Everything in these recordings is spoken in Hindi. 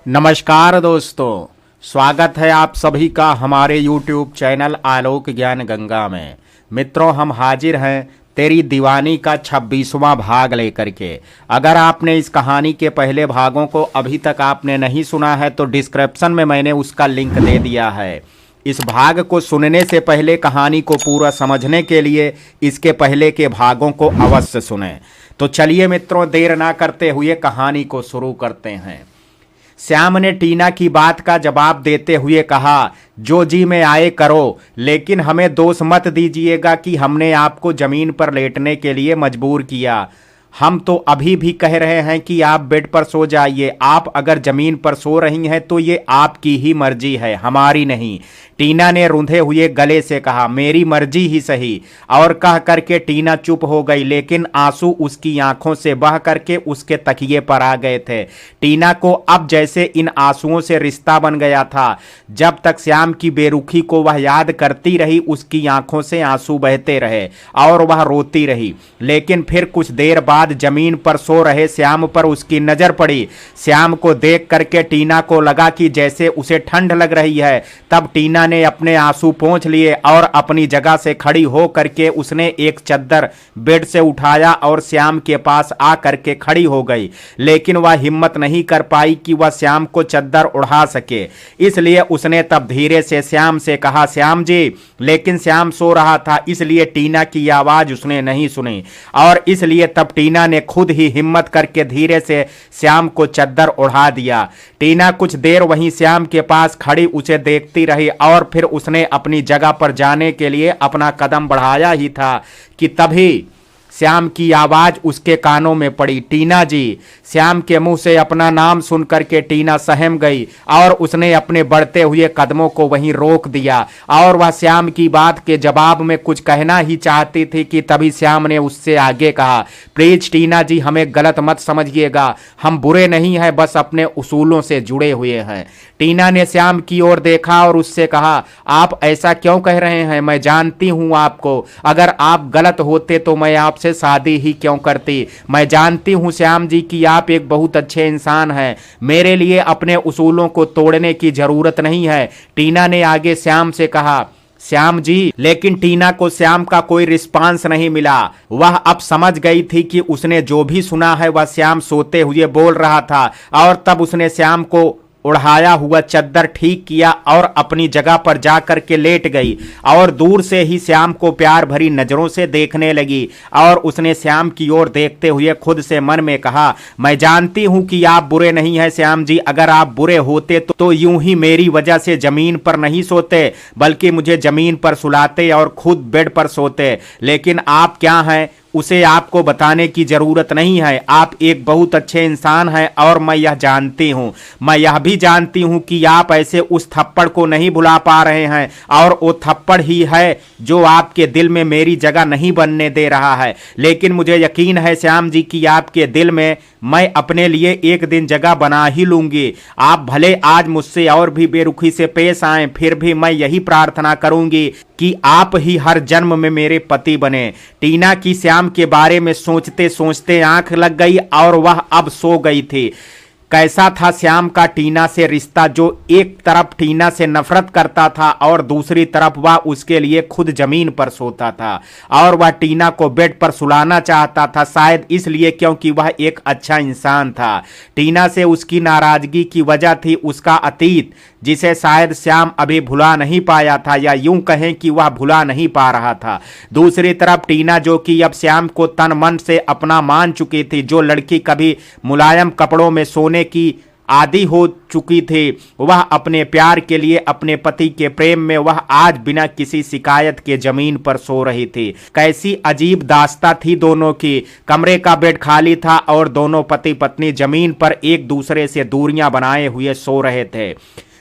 नमस्कार दोस्तों, स्वागत है आप सभी का हमारे YouTube चैनल आलोक ज्ञान गंगा में। मित्रों, हम हाजिर हैं तेरी दीवानी का 26वां भाग लेकर के। अगर आपने इस कहानी के पहले भागों को अभी तक आपने नहीं सुना है तो डिस्क्रिप्शन में मैंने उसका लिंक दे दिया है। इस भाग को सुनने से पहले कहानी को पूरा समझने के लिए इसके पहले के भागों को अवश्य सुनें। तो चलिए मित्रों, देर ना करते हुए कहानी को शुरू करते हैं। श्याम ने टीना की बात का जवाब देते हुए कहा, जो जी में आए करो, लेकिन हमें दोष मत दीजिएगा कि हमने आपको जमीन पर लेटने के लिए मजबूर किया। हम तो अभी भी कह रहे हैं कि आप बेड पर सो जाइए। आप अगर जमीन पर सो रही हैं तो ये आपकी ही मर्जी है, हमारी नहीं। टीना ने रूंधे हुए गले से कहा, मेरी मर्जी ही सही। और कह करके टीना चुप हो गई, लेकिन आंसू उसकी आंखों से बह करके उसके तकिए पर आ गए थे। टीना को अब जैसे इन आंसुओं से रिश्ता बन गया था। जब तक श्याम की बेरुखी को वह याद करती रही, उसकी आंखों से आंसू बहते रहे और वह रोती रही। लेकिन फिर कुछ देर बाद जमीन पर सो रहे श्याम पर उसकी नजर पड़ी। श्याम को देख करके टीना को लगा कि जैसे उसे ठंड लग रही है। तब टीना ने अपने आंसू पोंछ लिए और अपनी जगह से खड़ी हो करके उसने एक चद्दर बेड से उठाया और श्याम के पास आ करके खड़ी हो गई। लेकिन वह हिम्मत नहीं कर पाई कि वह श्याम को चद्दर उड़ा सके, इसलिए उसने तब धीरे से श्याम से कहा, श्याम जी। लेकिन श्याम सो रहा था, इसलिए टीना की आवाज उसने नहीं सुनी और इसलिए तब टीना ने खुद ही हिम्मत करके धीरे से श्याम को चद्दर उड़ा दिया। टीना कुछ देर वहीं श्याम के पास खड़ी उसे देखती रही और फिर उसने अपनी जगह पर जाने के लिए अपना कदम बढ़ाया ही था कि तभी श्याम की आवाज उसके कानों में पड़ी, टीना जी। श्याम के मुंह से अपना नाम सुन करके टीना सहम गई और उसने अपने बढ़ते हुए कदमों को वहीं रोक दिया और वह श्याम की बात के जवाब में कुछ कहना ही चाहती थी कि तभी श्याम ने उससे आगे कहा, प्लीज टीना जी, हमें गलत मत समझिएगा। हम बुरे नहीं हैं, बस अपने उसूलों से जुड़े हुए हैं। टीना ने श्याम की ओर देखा और उससे कहा, आप ऐसा क्यों कह रहे हैं? मैं जानती हूं आपको। अगर आप गलत होते तो मैं आपसे शादी ही क्यों करती। मैं जानती हूं श्याम जी कि आप एक बहुत अच्छे इंसान हैं। मेरे लिए अपने उसूलों को तोड़ने की जरूरत नहीं है। टीना ने आगे श्याम से कहा, श्याम जी। लेकिन टीना को श्याम का कोई रिस्पांस नहीं मिला। वह अब समझ गई थी कि उसने जो भी सुना है वह श्याम सोते हुए बोल रहा था और तब उसने श्याम को उड़ाया हुआ चद्दर ठीक किया और अपनी जगह पर जाकर के लेट गई और दूर से ही श्याम को प्यार भरी नजरों से देखने लगी और उसने श्याम की ओर देखते हुए खुद से मन में कहा, मैं जानती हूं कि आप बुरे नहीं हैं श्याम जी। अगर आप बुरे होते तो यूं ही मेरी वजह से जमीन पर नहीं सोते, बल्कि मुझे जमीन पर सुलाते और खुद बेड पर सोते। लेकिन आप क्या हैं उसे आपको बताने की जरूरत नहीं है। आप एक बहुत अच्छे इंसान हैं और मैं यह जानती हूं। मैं यह भी जानती हूं कि आप ऐसे उस थप्पड़ को नहीं भुला पा रहे हैं और वो थप्पड़ ही है जो आपके दिल में मेरी जगह नहीं बनने दे रहा है। लेकिन मुझे यकीन है श्याम जी कि आपके दिल में मैं अपने लिए एक दिन जगह बना ही लूंगी। आप भले आज मुझसे और भी बेरुखी से पेश आए, फिर भी मैं यही प्रार्थना करूंगी कि आप ही हर जन्म में मेरे पति बने। टीना की श्याम के बारे में सोचते सोचते आंख लग गई और वह अब सो गई थी। कैसा था श्याम का टीना से रिश्ता, जो एक तरफ टीना से नफरत करता था और दूसरी तरफ वह उसके लिए खुद जमीन पर सोता था और वह टीना को बेड पर सुलाना चाहता था, शायद इसलिए क्योंकि वह एक अच्छा इंसान था। टीना से उसकी नाराजगी की वजह थी उसका अतीत, जिसे शायद श्याम अभी भुला नहीं पाया था, या यूं कहें कि वह भुला नहीं पा रहा था। दूसरी तरफ टीना, जो कि अब श्याम को तन मन से अपना मान चुकी थी, जो लड़की कभी मुलायम कपड़ों में सोने की आदी हो चुकी थी, वह अपने प्यार के लिए, अपने पति के प्रेम में वह आज बिना किसी शिकायत के जमीन पर सो रही थी। कैसी अजीब दास्ता थी दोनों की। कमरे का बेड खाली था और दोनों पति पत्नी जमीन पर एक दूसरे से दूरियां बनाए हुए सो रहे थे।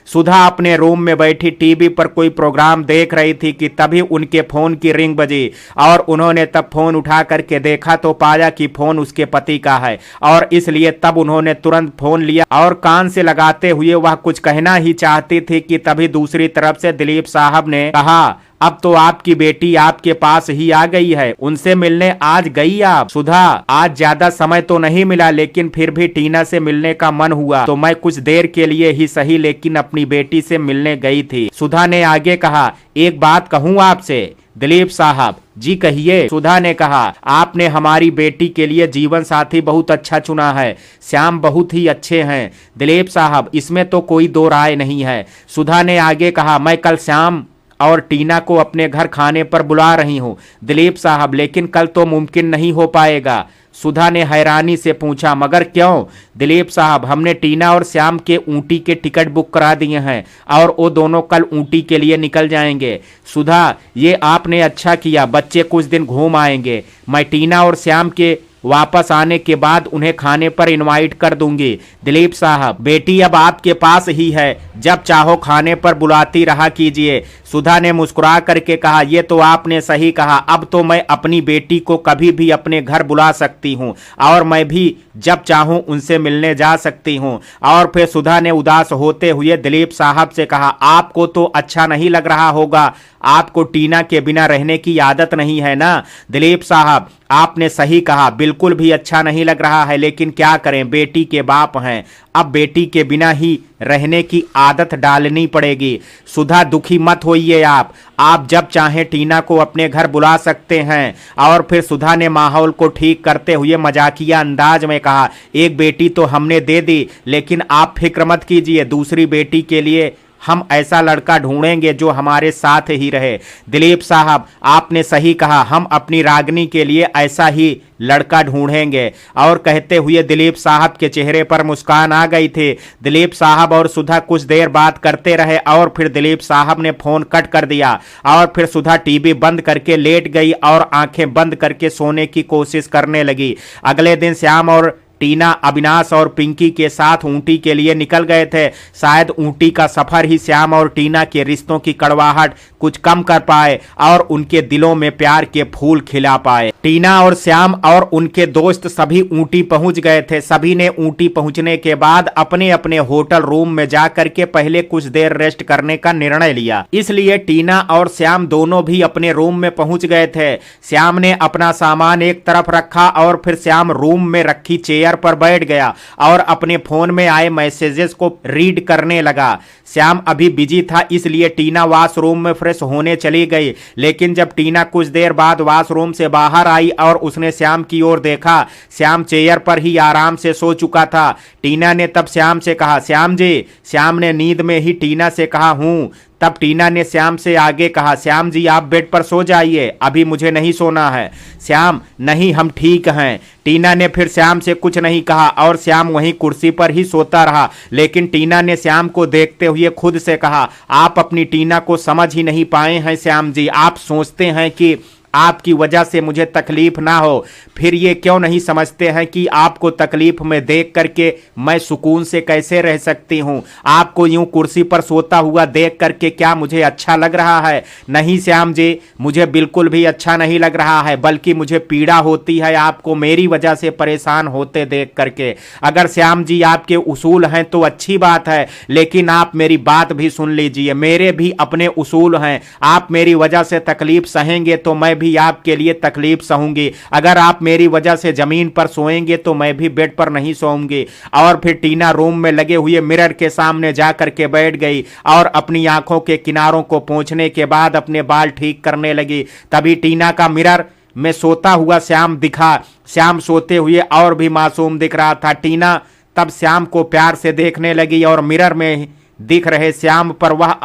सुधा अपने रूम में बैठी टीवी पर कोई प्रोग्राम देख रही थी कि तभी उनके फोन की रिंग बजी और उन्होंने तब फोन उठा करके देखा तो पाया कि फोन उसके पति का है और इसलिए तब उन्होंने तुरंत फोन लिया और कान से लगाते हुए वह कुछ कहना ही चाहती थी कि तभी दूसरी तरफ से दिलीप साहब ने कहा, अब तो आपकी बेटी आपके पास ही आ गई है, उनसे मिलने आज गई आप? सुधा, आज ज्यादा समय तो नहीं मिला, लेकिन फिर भी टीना से मिलने का मन हुआ तो मैं कुछ देर के लिए ही सही लेकिन अपनी बेटी से मिलने गई थी। सुधा ने आगे कहा, एक बात कहूँ आपसे? दिलीप साहब, जी कहिए। सुधा ने कहा, आपने हमारी बेटी के लिए जीवन साथी बहुत अच्छा चुना है। श्याम बहुत ही अच्छे हैं दिलीप साहब, इसमें तो कोई दो राय नहीं है। सुधा ने आगे कहा, मैं कल श्याम और टीना को अपने घर खाने पर बुला रही हूँ दिलीप साहब, लेकिन कल तो मुमकिन नहीं हो पाएगा। सुधा ने हैरानी से पूछा, मगर क्यों? दिलीप साहब, हमने टीना और श्याम के ऊटी के टिकट बुक करा दिए हैं और वो दोनों कल ऊटी के लिए निकल जाएंगे। सुधा, ये आपने अच्छा किया, बच्चे कुछ दिन घूम आएंगे। मैं टीना और श्याम के वापस आने के बाद उन्हें खाने पर इनवाइट कर दूंगी। दिलीप साहब, बेटी अब आपके पास ही है, जब चाहो खाने पर बुलाती रहा कीजिए। सुधा ने मुस्कुरा करके कहा, यह तो आपने सही कहा, अब तो मैं अपनी बेटी को कभी भी अपने घर बुला सकती हूँ और मैं भी जब चाहूँ उनसे मिलने जा सकती हूँ। और फिर सुधा ने उदास होते हुए दिलीप साहब से कहा, आपको तो अच्छा नहीं लग रहा होगा, आपको टीना के बिना रहने की आदत नहीं है ना? दिलीप साहब, आपने सही कहा, बिल्कुल भी अच्छा नहीं लग रहा है, लेकिन क्या करें, बेटी के बाप हैं, अब बेटी के बिना ही रहने की आदत डालनी पड़ेगी। सुधा, दुखी मत होइए आप जब चाहें टीना को अपने घर बुला सकते हैं। और फिर सुधा ने माहौल को ठीक करते हुए मजाकिया अंदाज में कहा, एक बेटी तो हमने दे दी, लेकिन आप फिक्र मत कीजिए, दूसरी बेटी के लिए हम ऐसा लड़का ढूंढेंगे जो हमारे साथ ही रहे। दिलीप साहब, आपने सही कहा, हम अपनी रागनी के लिए ऐसा ही लड़का ढूंढेंगे। और कहते हुए दिलीप साहब के चेहरे पर मुस्कान आ गई थी। दिलीप साहब और सुधा कुछ देर बात करते रहे और फिर दिलीप साहब ने फोन कट कर दिया और फिर सुधा टीवी बंद करके लेट गई और आंखें बंद करके सोने की कोशिश करने लगी। अगले दिन श्याम और टीना अविनाश और पिंकी के साथ ऊटी के लिए निकल गए थे। शायद ऊटी का सफर ही श्याम और टीना के रिश्तों की कड़वाहट कुछ कम कर पाए और उनके दिलों में प्यार के फूल खिला पाए। टीना और श्याम और उनके दोस्त सभी ऊटी पहुंच गए थे। सभी ने ऊटी पहुंचने के बाद अपने अपने होटल रूम में जाकर के पहले कुछ देर रेस्ट करने का निर्णय लिया। इसलिए टीना और श्याम दोनों भी अपने रूम में पहुंच गए थे। श्याम ने अपना सामान एक तरफ रखा और फिर श्याम रूम में रखी चेयर पर बैठ गया और अपने फोन में आए मैसेजेस को रीड करने लगा। श्याम अभी बिजी था, इसलिए टीना वॉशरूम में फ्रेश होने चली गई। लेकिन जब टीना कुछ देर बाद वॉशरूम से बाहर आई और उसने श्याम की ओर देखा, श्याम चेयर पर ही आराम से सो चुका था। टीना ने तब श्याम से कहा, श्याम जी। श्याम ने नींद में ही टीना से कहा, हूं। तब टीना ने श्याम से आगे कहा, श्याम जी आप बेड पर सो जाइए, अभी मुझे नहीं सोना है। श्याम, नहीं हम ठीक हैं। टीना ने फिर श्याम से कुछ नहीं कहा और श्याम वहीं कुर्सी पर ही सोता रहा। लेकिन टीना ने श्याम को देखते हुए खुद से कहा, आप अपनी टीना को समझ ही नहीं पाए हैं श्याम जी। आप सोचते हैं कि आपकी वजह से मुझे तकलीफ ना हो, फिर ये क्यों नहीं समझते हैं कि आपको तकलीफ में देख करके मैं सुकून से कैसे रह सकती हूँ। आपको यूं कुर्सी पर सोता हुआ देख करके क्या मुझे अच्छा लग रहा है? नहीं श्याम जी, मुझे बिल्कुल भी अच्छा नहीं लग रहा है, बल्कि मुझे पीड़ा होती है आपको मेरी वजह से परेशान होते देख करके। अगर श्याम जी आपके उसूल हैं तो अच्छी बात है, लेकिन आप मेरी बात भी सुन लीजिए, मेरे भी अपने उसूल हैं। आप मेरी वजह से तकलीफ सहेंगे तो मैं भी आपके लिए तकलीफ सहूंगी। अगर आप मेरी वजह से जमीन पर सोएंगे तो मैं भी बेड पर नहीं सोऊंगी। और फिर टीना रूम में लगे हुए मिरर के सामने जाकर के बैठ गई और अपनी आंखों के किनारों को पोंछने के बाद अपने बाल ठीक करने लगी। तभी टीना का मिरर में सोता हुआ श्याम दिखा। श्याम सोते हुए और भी मासूम दिख रहा था। टीना तब श्याम को प्यार से देखने लगी और मिरर में दिख रहे श्याम पर वह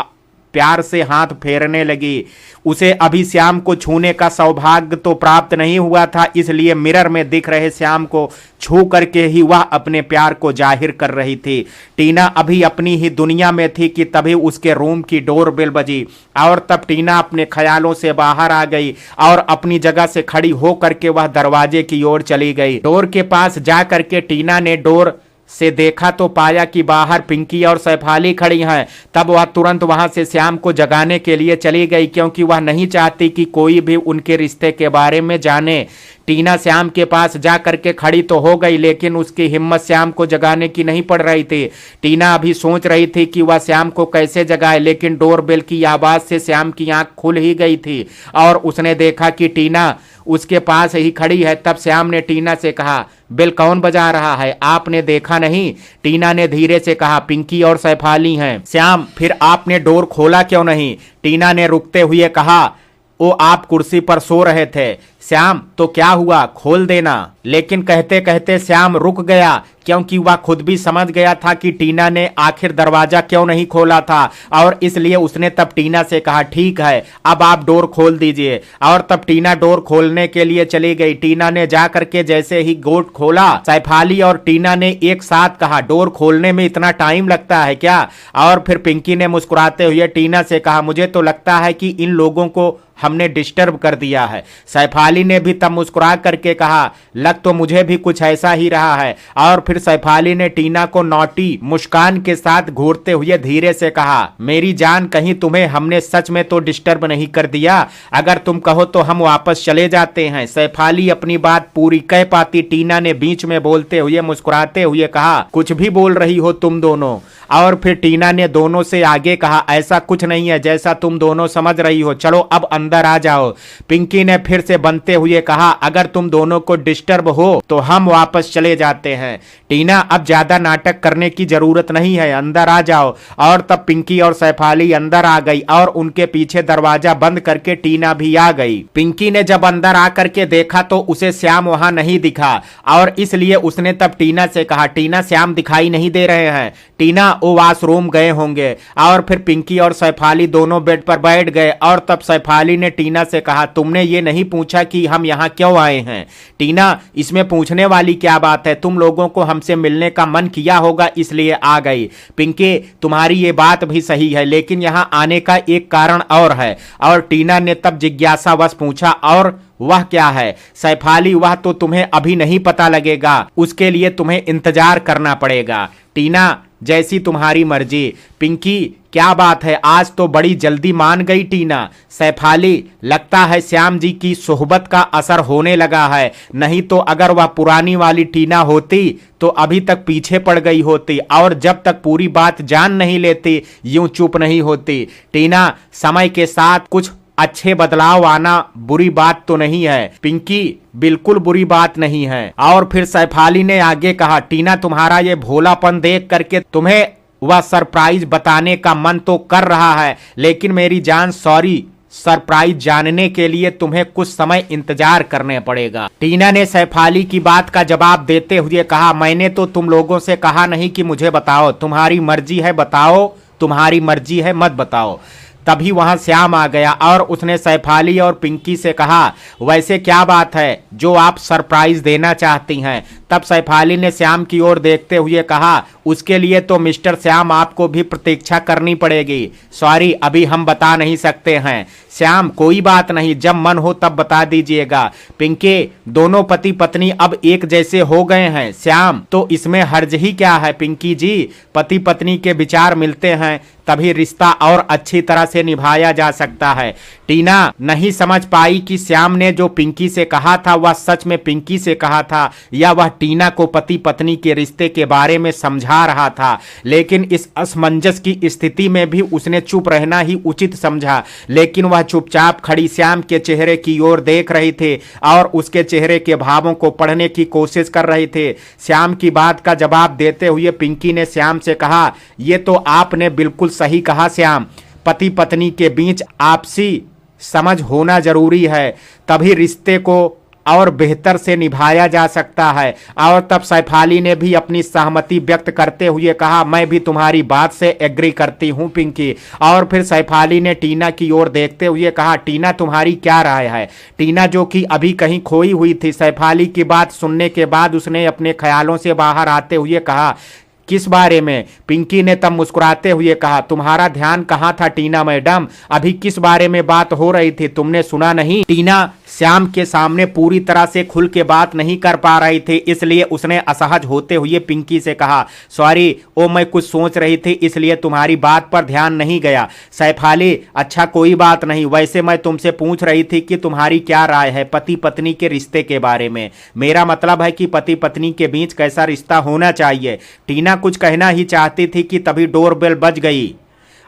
प्यार से हाथ फेरने लगी। उसे अभी श्याम को छूने का सौभाग्य तो प्राप्त नहीं हुआ था, इसलिए मिरर में दिख रहे श्याम को छू करके ही वह अपने प्यार को जाहिर कर रही थी। टीना अभी अपनी ही दुनिया में थी कि तभी उसके रूम की डोरबेल बजी और तब टीना अपने ख्यालों से बाहर आ गई और अपनी जगह से खड़ी हो करके वह दरवाजे की ओर चली गई। डोर के पास जा करके टीना ने डोर से देखा तो पाया कि बाहर पिंकी और सैफाली खड़ी हैं। तब वह तुरंत वहां से श्याम को जगाने के लिए चली गई, क्योंकि वह नहीं चाहती कि कोई भी उनके रिश्ते के बारे में जाने। टीना श्याम के पास जा करके खड़ी तो हो गई, लेकिन उसकी हिम्मत श्याम को जगाने की नहीं पड़ रही थी। टीना अभी सोच रही थी कि वह श्याम को कैसे जगाए, लेकिन डोरबेल की आवाज से श्याम की आंख खुल ही गई थी और उसने देखा कि टीना उसके पास ही खड़ी है। तब श्याम ने टीना से कहा, बेल कौन बजा रहा है, आपने देखा नहीं? टीना ने धीरे से कहा, पिंकी और सैफाली हैं। श्याम, फिर आपने डोर खोला क्यों नहीं? टीना ने रुकते हुए कहा, वो आप कुर्सी पर सो रहे थे। श्याम, तो क्या हुआ, खोल देना। लेकिन कहते कहते श्याम रुक गया, क्योंकि वह खुद भी समझ गया था कि टीना ने आखिर दरवाजा क्यों नहीं खोला था, और इसलिए उसने तब टीना से कहा, ठीक है, अब आप डोर खोल दीजिए। और तब टीना डोर खोलने के लिए चली गई। टीना ने जा करके जैसे ही गेट खोला, सैफाली और टीना ने एक साथ कहा, डोर खोलने में इतना टाइम लगता है क्या? और फिर पिंकी ने मुस्कुराते हुए टीना से कहा, मुझे तो लगता है कि इन लोगों को हमने डिस्टर्ब कर दिया है। सैफाली ने भी तब मुस्कुरा करके कहा, लग तो मुझे भी कुछ ऐसा ही रहा है। और फिर सैफाली ने टीना को नौटी मुस्कान के साथ घूरते हुए धीरे से कहा, मेरी जान, कहीं तुम्हें हमने सच में तो डिस्टर्ब नहीं कर दिया? अगर तुम कहो तो हम वापस चले जाते हैं। सैफाली अपनी बात पूरी कह पाती टीना ने बीच में बोलते हुए मुस्कुराते हुए कहा, कुछ भी बोल रही हो तुम दोनों? और फिर टीना ने दोनों से आगे कहा, ऐसा कुछ नहीं है जैसा तुम दोनों समझ रही हो, चलो अब अंदर आ जाओ। पिंकी ने फिर से बनते हुए कहा, अगर तुम दोनों को डिस्टर्ब हो तो हम वापस चले जाते हैं। टीना, अब ज्यादा नाटक करने की जरूरत नहीं है, अंदर आ जाओ। और तब पिंकी और सैफाली अंदर आ गई और उनके पीछे दरवाजा बंद करके टीना भी आ गई। पिंकी ने जब अंदर आकर के देखा तो उसे श्याम वहां नहीं दिखा, और इसलिए उसने तब टीना से कहा, टीना, श्याम दिखाई नहीं दे रहे हैं। टीना, वो वॉशरूम गए होंगे। और फिर पिंकी और सैफाली दोनों बेड पर बैठ गए और तब सैफाली ने टीना से कहा, तुमने ये नहीं पूछा कि हम यहाँ क्यों आए हैं? टीना, इसमें पूछने वाली क्या बात है, तुम लोगों को हमसे मिलने का मन किया होगा इसलिए आ गई। पिंकी, तुम्हारी ये बात भी सही है, लेकिन यहाँ आने का एक कारण और है। और टीना ने तब जिज्ञासावश पूछा, और वह क्या है? सैफाली, वह तो तुम्हें अभी नहीं पता लगेगा, उसके लिए तुम्हें इंतजार करना पड़ेगा। टीना, जैसी तुम्हारी मर्जी। पिंकी, क्या बात है, आज तो बड़ी जल्दी मान गई टीना। सैफाली, लगता है श्याम जी की सोहबत का असर होने लगा है, नहीं तो अगर वह पुरानी वाली टीना होती तो अभी तक पीछे पड़ गई होती और जब तक पूरी बात जान नहीं लेती यूं चुप नहीं होती। टीना, समय के साथ कुछ अच्छे बदलाव आना बुरी बात तो नहीं है। पिंकी, बिल्कुल बुरी बात नहीं है। और फिर सैफाली ने आगे कहा, टीना, तुम्हारा ये भोलापन देख करके तुम्हें वह सरप्राइज बताने का मन तो कर रहा है, लेकिन मेरी जान, सॉरी, सरप्राइज जानने के लिए तुम्हें कुछ समय इंतजार करने पड़ेगा। टीना ने सैफाली की बात का जवाब देते हुए कहा, मैंने तो तुम लोगों से कहा नहीं कि मुझे बताओ, तुम्हारी मर्जी है बताओ, तुम्हारी मर्जी है मत बताओ। तभी वहां श्याम आ गया और उसने सैफाली और पिंकी से कहा, वैसे क्या बात है जो आप सरप्राइज देना चाहती हैं? तब सैफाली ने श्याम की ओर देखते हुए कहा, उसके लिए तो मिस्टर श्याम आपको भी प्रतीक्षा करनी पड़ेगी। सॉरी, अभी हम बता नहीं सकते हैं। श्याम, कोई बात नहीं, जब मन हो तब बता दीजिएगा। पिंकी, दोनों पति पत्नी अब एक जैसे हो गए हैं। श्याम, तो इसमें हर्ज ही क्या है? पिंकी जी, पति पत्नी के विचार मिलते हैं तभी रिश्ता और अच्छी तरह से निभाया जा सकता है। टीना नहीं समझ पाई कि श्याम ने जो पिंकी से कहा था वह सच में पिंकी से कहा था या वह टीना को पति पत्नी के रिश्ते के बारे में समझा रहा था, लेकिन इस असमंजस की स्थिति में भी उसने चुप रहना ही उचित समझा। लेकिन वह चुपचाप खड़ी श्याम के चेहरे की ओर देख रही थी और उसके चेहरे के भावों को पढ़ने की कोशिश कर रही थी। श्याम की बात का जवाब देते हुए पिंकी ने श्याम से कहा, ये तो आपने बिल्कुल सही कहा श्याम, पति पत्नी के बीच आपसी समझ होना जरूरी है, तभी रिश्ते को और बेहतर से निभाया जा सकता है। और तब सैफाली ने भी अपनी सहमति व्यक्त करते हुए कहा, मैं भी तुम्हारी बात से एग्री करती हूं पिंकी। और फिर सैफाली ने टीना की ओर देखते हुए कहा, टीना, तुम्हारी क्या राय है? टीना जो कि अभी कहीं खोई हुई थी, सैफाली की बात सुनने के बाद उसने अपने ख्यालों से बाहर आते हुए कहा, किस बारे में? पिंकी ने तब मुस्कुराते हुए कहा, तुम्हारा ध्यान कहाँ था टीना मैडम? अभी किस बारे में बात हो रही थी, तुमने सुना नहीं? टीना श्याम के सामने पूरी तरह से खुल के बात नहीं कर पा रही थी, इसलिए उसने असहज होते हुए पिंकी से कहा, सॉरी ओ मैं कुछ सोच रही थी इसलिए तुम्हारी बात पर ध्यान नहीं गया। सैफाली, अच्छा कोई बात नहीं, वैसे मैं तुमसे पूछ रही थी कि तुम्हारी क्या राय है पति पत्नी के रिश्ते के बारे में। मेरा मतलब है कि पति पत्नी के बीच कैसा रिश्ता होना चाहिए। टीना कुछ कहना ही चाहती थी कि तभी डोरबेल बज गई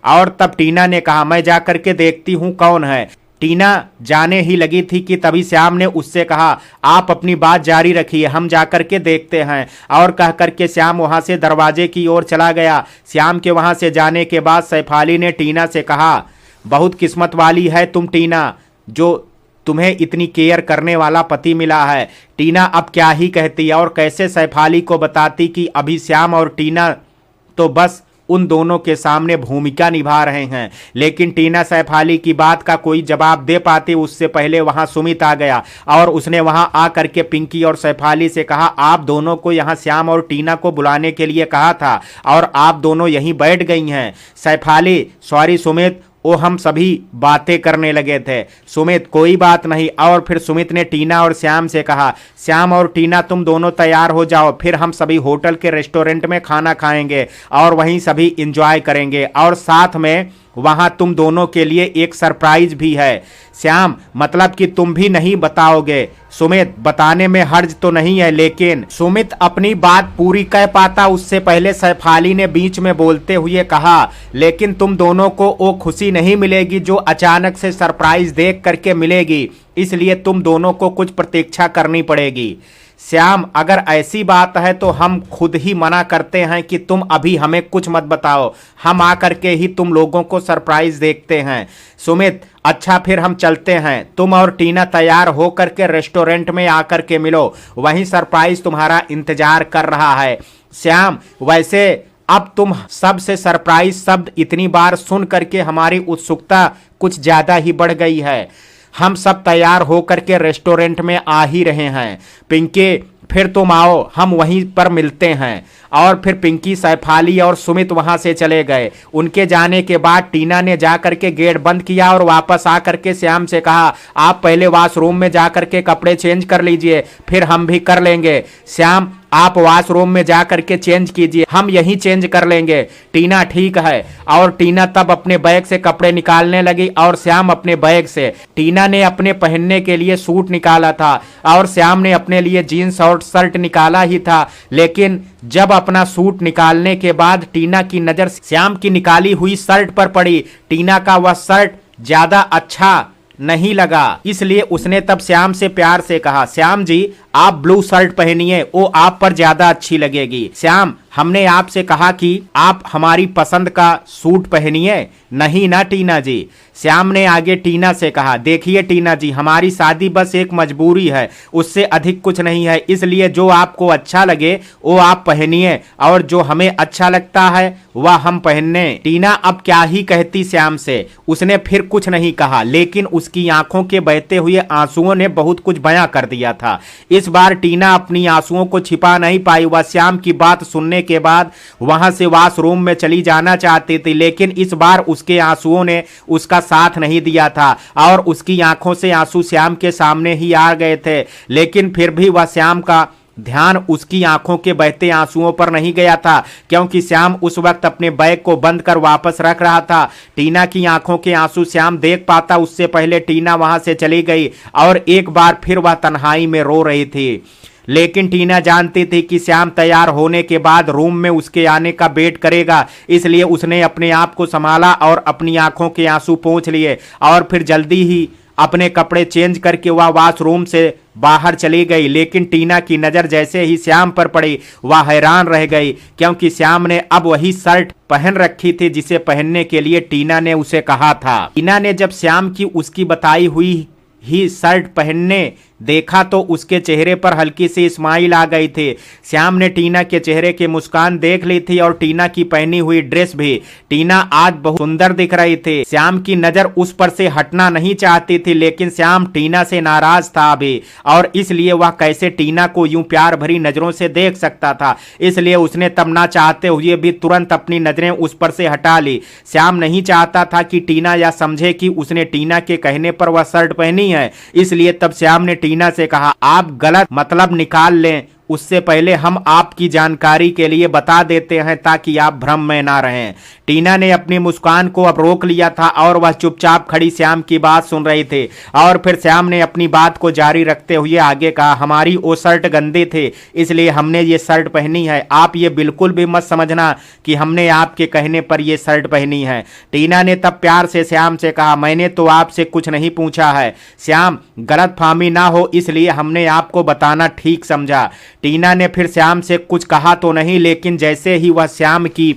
और तब टीना ने कहा, मैं जाकर के देखती हूं कौन है। टीना जाने ही लगी थी कि तभी श्याम ने उससे कहा, आप अपनी बात जारी रखिए, हम जाकर के देखते हैं। और कह करके श्याम वहां से दरवाजे की ओर चला गया। श्याम के वहां से जाने के बाद सैफाली ने टीना से कहा, बहुत किस्मत वाली है तुम टीना, जो तुम्हें इतनी केयर करने वाला पति मिला है। टीना अब क्या ही कहती और कैसे सैफाली को बताती कि अभी श्याम और टीना तो बस उन दोनों के सामने भूमिका निभा रहे हैं। लेकिन टीना सैफाली की बात का कोई जवाब दे पाती उससे पहले वहां सुमित आ गया और उसने वहां आकर के पिंकी और सैफाली से कहा, आप दोनों को यहां श्याम और टीना को बुलाने के लिए कहा था और आप दोनों यहीं बैठ गई हैं। सैफाली, सॉरी सुमित, वो हम सभी बातें करने लगे थे। सुमित, कोई बात नहीं। और फिर सुमित ने टीना और श्याम से कहा, श्याम और टीना तुम दोनों तैयार हो जाओ, फिर हम सभी होटल के रेस्टोरेंट में खाना खाएंगे और वहीं सभी एंजॉय करेंगे और साथ में वहां तुम दोनों के लिए एक सरप्राइज भी है। श्याम, मतलब कि तुम भी नहीं बताओगे? सुमित, बताने में हर्ज तो नहीं है, लेकिन सुमित अपनी बात पूरी कह पाता उससे पहले सैफाली ने बीच में बोलते हुए कहा, लेकिन तुम दोनों को वो खुशी नहीं मिलेगी जो अचानक से सरप्राइज देख करके मिलेगी, इसलिए तुम दोनों को कुछ प्रतीक्षा करनी पड़ेगी। श्याम, अगर ऐसी बात है तो हम खुद ही मना करते हैं कि तुम अभी हमें कुछ मत बताओ, हम आकर के ही तुम लोगों को सरप्राइज देखते हैं। सुमित, अच्छा फिर हम चलते हैं, तुम और टीना तैयार होकर के रेस्टोरेंट में आकर के मिलो, वहीं सरप्राइज तुम्हारा इंतजार कर रहा है। श्याम, वैसे अब तुम सबसे सरप्राइज शब्द इतनी बार सुन करके हमारी उत्सुकता कुछ ज्यादा ही बढ़ गई है। हम सब तैयार होकर के रेस्टोरेंट में आ ही रहे हैं। पिंकी, फिर तुम आओ, हम वहीं पर मिलते हैं। और फिर पिंकी, सैफाली और सुमित वहां से चले गए। उनके जाने के बाद टीना ने जाकर के गेट बंद किया और वापस आकर के श्याम से कहा, आप पहले वॉशरूम में जाकर के कपड़े चेंज कर लीजिए, फिर हम भी कर लेंगे। श्याम, आप वॉशरूम में जाकर के चेंज कीजिए, हम यहीं चेंज कर लेंगे। टीना, ठीक है। और टीना तब अपने बैग से कपड़े निकालने लगी और श्याम अपने बैग से। टीना ने अपने पहनने के लिए सूट निकाला था और श्याम ने अपने लिए जीन्स और शर्ट निकाला ही था, लेकिन जब अपना सूट निकालने के बाद टीना की नजर श्याम की निकाली हुई शर्ट पर पड़ी। टीना का वह शर्ट ज्यादा अच्छा नहीं लगा, इसलिए उसने तब श्याम से प्यार से कहा, श्याम जी आप ब्लू शर्ट पहनिए, वो आप पर ज्यादा अच्छी लगेगी। श्याम, हमने आपसे कहा कि आप हमारी पसंद का सूट पहनिए, नहीं ना टीना जी? श्याम ने आगे टीना से कहा, देखिए टीना जी, हमारी शादी बस एक मजबूरी है, उससे अधिक कुछ नहीं है, इसलिए जो आपको अच्छा लगे वो आप पहनिए और जो हमें अच्छा लगता है वह हम पहनने। टीना अब क्या ही कहती श्याम से, उसने फिर कुछ नहीं कहा, लेकिन उसकी आंखों के बहते हुए आंसुओं ने बहुत कुछ बयां कर दिया था। इस बार टीना अपनी आंसुओं को छिपा नहीं पाई। वह श्याम की बात सुनने के बाद वहां से वॉशरूम में चली जाना चाहती थी, लेकिन इस बार उसके आंसुओं ने उसका साथ नहीं दिया था और उसकी आंखों से आंसू श्याम के सामने ही आ गए थे। लेकिन फिर भी वह श्याम का ध्यान उसकी आंखों के बहते आंसुओं पर नहीं गया था, क्योंकि श्याम उस वक्त अपने बैग को बंद कर वापस रख रहा था। टीना की आंखों के आंसू श्याम देख पाता उससे पहले टीना वहां से चली गई और एक बार फिर वह तन्हाई में रो रही थी। लेकिन टीना जानती थी कि श्याम तैयार होने के बाद रूम में उसके आने का वेट करेगा, इसलिए उसने अपने आप को संभाला और अपनी आंखों के आंसू पोंछ लिए और फिर जल्दी ही अपने कपड़े चेंज करके वह वॉशरूम से बाहर चली गई। लेकिन टीना की नजर जैसे ही श्याम पर पड़ी वह हैरान रह गई, क्योंकि श्याम ने अब वही शर्ट पहन रखी थी जिसे पहनने के लिए टीना ने उसे कहा था। टीना ने जब श्याम की उसकी बताई हुई ही शर्ट पहनने देखा तो उसके चेहरे पर हल्की सी स्माइल आ गई थी। श्याम ने टीना के चेहरे की मुस्कान देख ली थी और टीना की पहनी हुई ड्रेस भी। टीना आज बहुत सुंदर दिख रही थी। श्याम की नजर उस पर से हटना नहीं चाहती थी, लेकिन श्याम टीना से नाराज था अभी, और इसलिए वह कैसे टीना को यूं प्यार भरी नजरों से देख सकता था। इसलिए उसने तब ना चाहते हुए भी तुरंत अपनी नजरें उस पर से हटा ली। श्याम नहीं चाहता था कि टीना यह समझे कि उसने टीना के कहने पर वह शर्ट पहनी है। इसलिए तब श्याम ने टीना से कहा, आप गलत मतलब निकाल लें, उससे पहले हम आपकी जानकारी के लिए बता देते हैं ताकि आप भ्रम में ना रहें। टीना ने अपनी मुस्कान को अब रोक लिया था और वह चुपचाप खड़ी श्याम की बात सुन रही थी। और फिर श्याम ने अपनी बात को जारी रखते हुए आगे कहा, हमारी वो शर्ट गंदी थी इसलिए हमने ये शर्ट पहनी है। आप ये बिल्कुल भी मत समझना कि हमने आपके कहने पर ये शर्ट पहनी है। टीना ने तब प्यार से श्याम से कहा, मैंने तो आपसे कुछ नहीं पूछा है श्याम, गलतफहमी ना हो इसलिए हमने आपको बताना ठीक समझा। टीना ने फिर श्याम से कुछ कहा तो नहीं, लेकिन जैसे ही वह श्याम की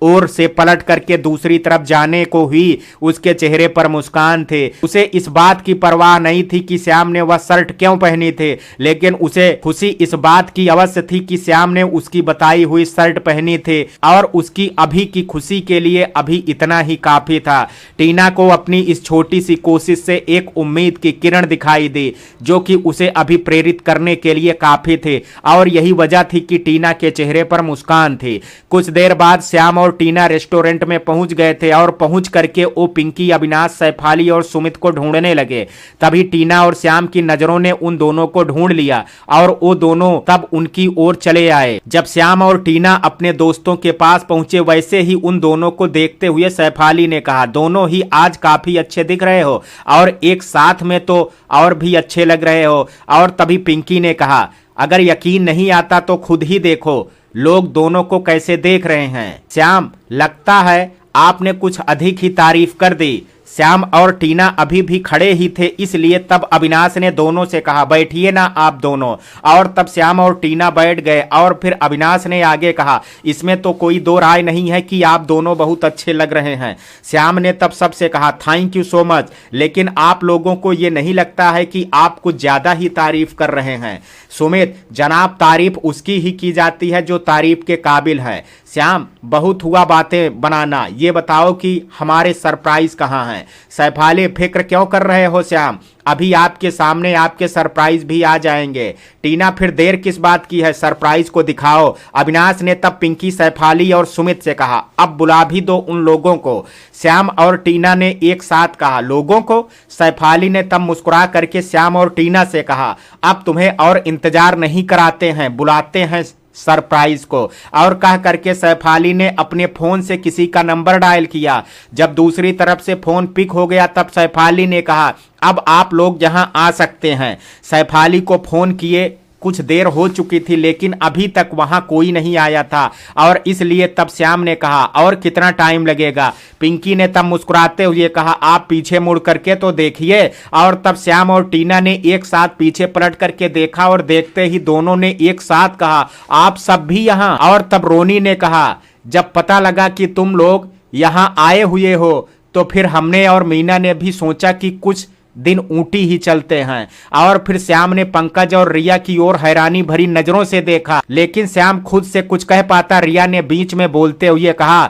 ओर से पलट करके दूसरी तरफ जाने को हुई, उसके चेहरे पर मुस्कान थे। उसे इस बात की परवाह नहीं थी कि श्याम ने वह शर्ट क्यों पहनी थी, लेकिन उसे खुशी इस बात की अवश्य थी कि श्याम ने उसकी बताई हुई शर्ट पहनी थी, और उसकी अभी की खुशी के लिए अभी इतना ही काफी था। टीना को अपनी इस छोटी सी कोशिश से एक उम्मीद की किरण दिखाई दी, जो कि उसे अभी प्रेरित करने के लिए काफी थे, और यही वजह थी कि टीना के चेहरे पर मुस्कान थी। कुछ देर बाद श्याम और टीना रेस्टोरेंट में पहुंच गए थे, और पहुंच करके वो पिंकी, अविनाश, सैफाली और सुमित को ढूंढने लगे। तभी टीना और श्याम की नजरों ने उन दोनों को ढूंढ लिया और वो दोनों तब उनकी ओर चले आए। जब श्याम और टीना अपने दोस्तों के पास पहुंचे, वैसे ही उन दोनों को देखते हुए सैफाली ने कहा, दोनों ही आज काफी अच्छे दिख रहे हो और एक साथ में तो और भी अच्छे लग रहे हो। और तभी पिंकी ने कहा, अगर यकीन नहीं आता तो खुद ही देखो लोग दोनों को कैसे देख रहे हैं। श्याम, लगता है आपने कुछ अधिक ही तारीफ कर दी। श्याम और टीना अभी भी खड़े ही थे, इसलिए तब अविनाश ने दोनों से कहा, बैठिए ना आप दोनों। और तब श्याम और टीना बैठ गए, और फिर अविनाश ने आगे कहा, इसमें तो कोई दो राय नहीं है कि आप दोनों बहुत अच्छे लग रहे हैं। श्याम ने तब सबसे कहा, थैंक यू सो मच, लेकिन आप लोगों को ये नहीं लगता है कि आप कुछ ज्यादा ही तारीफ कर रहे हैं। सुमित, जनाब, तारीफ उसकी ही की जाती है जो तारीफ के काबिल है। श्याम, बहुत हुआ बातें बनाना, ये बताओ कि हमारे सरप्राइज कहाँ हैं। सैफाली, फिक्र क्यों कर रहे हो श्याम, अभी आपके सामने आपके सरप्राइज भी आ जाएंगे। टीना, फिर देर किस बात की है, सरप्राइज को दिखाओ। अविनाश ने तब पिंकी, सैफाली और सुमित से कहा, अब बुला भी दो उन लोगों को। श्याम और टीना ने एक साथ कहा, लोगों को? सैफाली ने तब मुस्कुरा करके श्याम और टीना से कहा, अब तुम्हें और इंतजार नहीं कराते हैं, बुलाते हैं सरप्राइज को। और कह करके सैफाली ने अपने फोन से किसी का नंबर डायल किया। जब दूसरी तरफ से फोन पिक हो गया, तब सैफाली ने कहा, अब आप लोग यहां आ सकते हैं। सैफाली को फोन किए कुछ देर हो चुकी थी, लेकिन अभी तक वहां कोई नहीं आया था, और इसलिए तब श्याम ने कहा, और कितना टाइम लगेगा। पिंकी ने तब मुस्कुराते हुए कहा, आप पीछे मुड़ करके तो देखिए। और तब श्याम और टीना ने एक साथ पीछे पलट करके देखा, और देखते ही दोनों ने एक साथ कहा, आप सब भी यहाँ। और तब रोनी ने कहा, जब पता लगा कि तुम लोग यहाँ आए हुए हो तो फिर हमने और मीना ने भी सोचा कि कुछ दिन ऊंटी ही चलते हैं। और फिर श्याम ने पंकज और रिया की ओर हैरानी भरी नजरों से देखा, लेकिन श्याम खुद से कुछ कह पाता, रिया ने बीच में बोलते हुए कहा,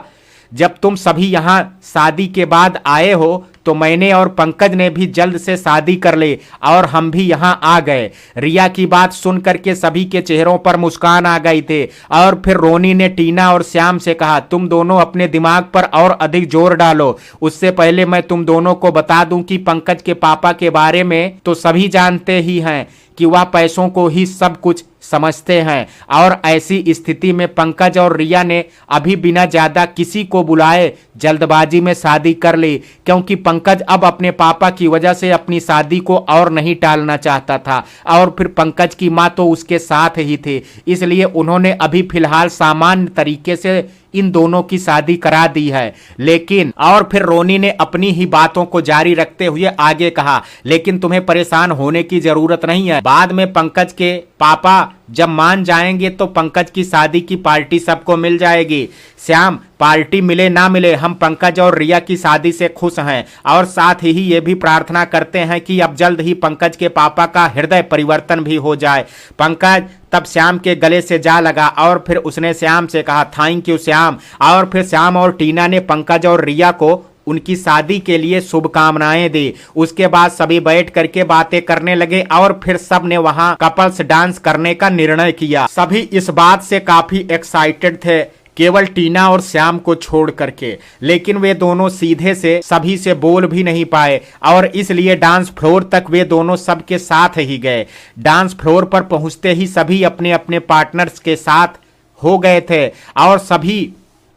जब तुम सभी यहाँ शादी के बाद आए हो तो मैंने और पंकज ने भी जल्द से शादी कर ली और हम भी यहाँ आ गए। रिया की बात सुन करके सभी के चेहरों पर मुस्कान आ गई थी। और फिर रोनी ने टीना और श्याम से कहा, तुम दोनों अपने दिमाग पर और अधिक जोर डालो। उससे पहले मैं तुम दोनों को बता दूं कि पंकज के पापा के बारे में तो सभी जानते ही हैं कि वह पैसों को ही सब कुछ समझते हैं, और ऐसी स्थिति में पंकज और रिया ने अभी बिना ज्यादा किसी को बुलाए जल्दबाजी में शादी कर ली, क्योंकि पंकज अब अपने पापा की वजह से अपनी शादी को और नहीं टालना चाहता था। और फिर पंकज की मां तो उसके साथ ही थी, इसलिए उन्होंने अभी फिलहाल सामान्य तरीके से इन दोनों की शादी करा दी है। लेकिन और फिर रोनी ने अपनी ही बातों को जारी रखते हुए आगे कहा, लेकिन तुम्हें परेशान होने की जरूरत नहीं है। बाद में पंकज के पापा जब मान जाएंगे तो पंकज की शादी की पार्टी सबको मिल जाएगी। श्याम, पार्टी मिले ना मिले हम पंकज और रिया की शादी से खुश हैं और साथ ही ये भी प्रार्थना करते हैं कि अब जल्द ही पंकज के पापा का हृदय परिवर्तन भी हो जाए। पंकज तब श्याम के गले से जा लगा और फिर उसने श्याम से कहा थैंक यू श्याम। और फिर श्याम और टीना ने पंकज और रिया को उनकी शादी के लिए शुभकामनाएं दी। उसके बाद सभी बैठ करके बातें करने लगे और फिर सब ने वहां कपल्स डांस करने का निर्णय किया। सभी इस बात से काफी एक्साइटेड थे, केवल टीना और श्याम को छोड़ करके, लेकिन वे दोनों सीधे से सभी से बोल भी नहीं पाए और इसलिए डांस फ्लोर तक वे दोनों सबके साथ ही गए। डांस फ्लोर पर पहुंचते ही सभी अपने अपने पार्टनर्स के साथ हो गए थे और सभी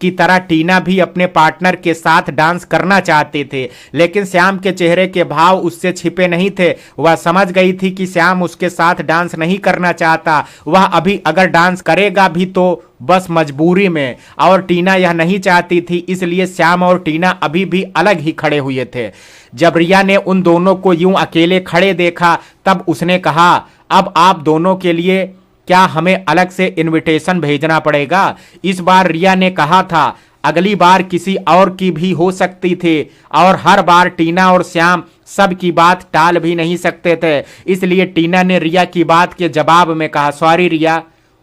की तरह टीना भी अपने पार्टनर के साथ डांस करना चाहते थे, लेकिन श्याम के चेहरे के भाव उससे छिपे नहीं थे। वह समझ गई थी कि श्याम उसके साथ डांस नहीं करना चाहता, वह अभी अगर डांस करेगा भी तो बस मजबूरी में, और टीना यह नहीं चाहती थी, इसलिए श्याम और टीना अभी भी अलग ही खड़े हुए थे। जब रिया ने उन दोनों को यूं अकेले खड़े देखा तब उसने कहा अब आप दोनों के लिए क्या हमें अलग से इनविटेशन भेजना पड़ेगा? इस बार रिया ने कहा था अगली बार किसी और की भी हो सकती थी और हर बार टीना और श्याम सब की बात टाल भी नहीं सकते थे, इसलिए टीना ने रिया की बात के जवाब में कहा सॉरी रिया,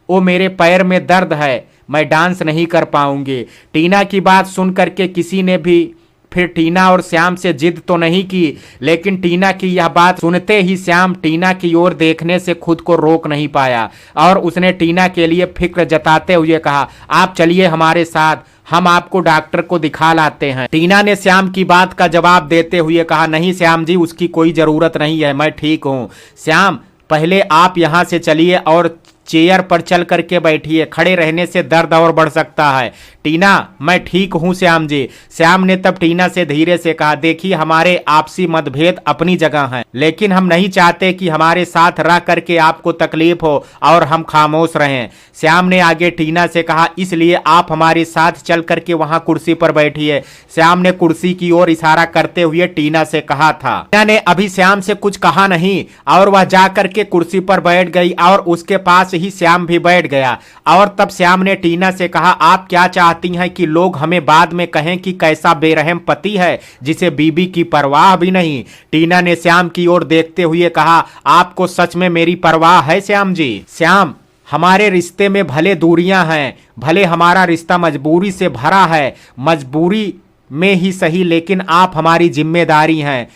वो मेरे पैर में दर्द है, मैं डांस नहीं कर पाऊंगी। टीना की बात सुन करके किसी ने भी फिर टीना और श्याम से जिद तो नहीं की, लेकिन टीना की यह बात सुनते ही श्याम टीना की ओर देखने से खुद को रोक नहीं पाया और उसने टीना के लिए फिक्र जताते हुए कहा आप चलिए हमारे साथ, हम आपको डॉक्टर को दिखा लाते हैं। टीना ने श्याम की बात का जवाब देते हुए कहा नहीं श्याम जी, उसकी कोई जरूरत नहीं है, मैं ठीक हूँ। श्याम, पहले आप यहाँ से चलिए और चेयर पर चल करके बैठिए, खड़े रहने से दर्द और बढ़ सकता है। टीना, मैं ठीक हूं श्याम जी। श्याम ने तब टीना से धीरे से कहा देखिए हमारे आपसी मतभेद अपनी जगह हैं, लेकिन हम नहीं चाहते कि हमारे साथ रह करके आपको तकलीफ हो और हम खामोश रहें। श्याम ने आगे टीना से कहा इसलिए आप हमारे साथ चल करके वहां कुर्सी पर बैठिए। श्याम ने कुर्सी की ओर इशारा करते हुए टीना से कहा था। टीना ने अभी श्याम से कुछ कहा नहीं और वह जा करके कुर्सी पर बैठ गई और उसके पास ही श्याम भी बैठ गया और तब श्याम ने टीना से कहा आप क्या चाहती हैं कि लोग हमें बाद में कहें कि कैसा बेरहम पति है जिसे बीबी की परवाह भी नहीं? टीना ने श्याम की ओर देखते हुए कहा आपको सच में मेरी परवाह है श्याम जी? श्याम, हमारे रिश्ते में भले दूरियां हैं, भले हमारा रिश्ता मजबूरी से भरा है, मजबूरी में ही सही, लेकिन आप हमारी जिम्मेदारी हैं,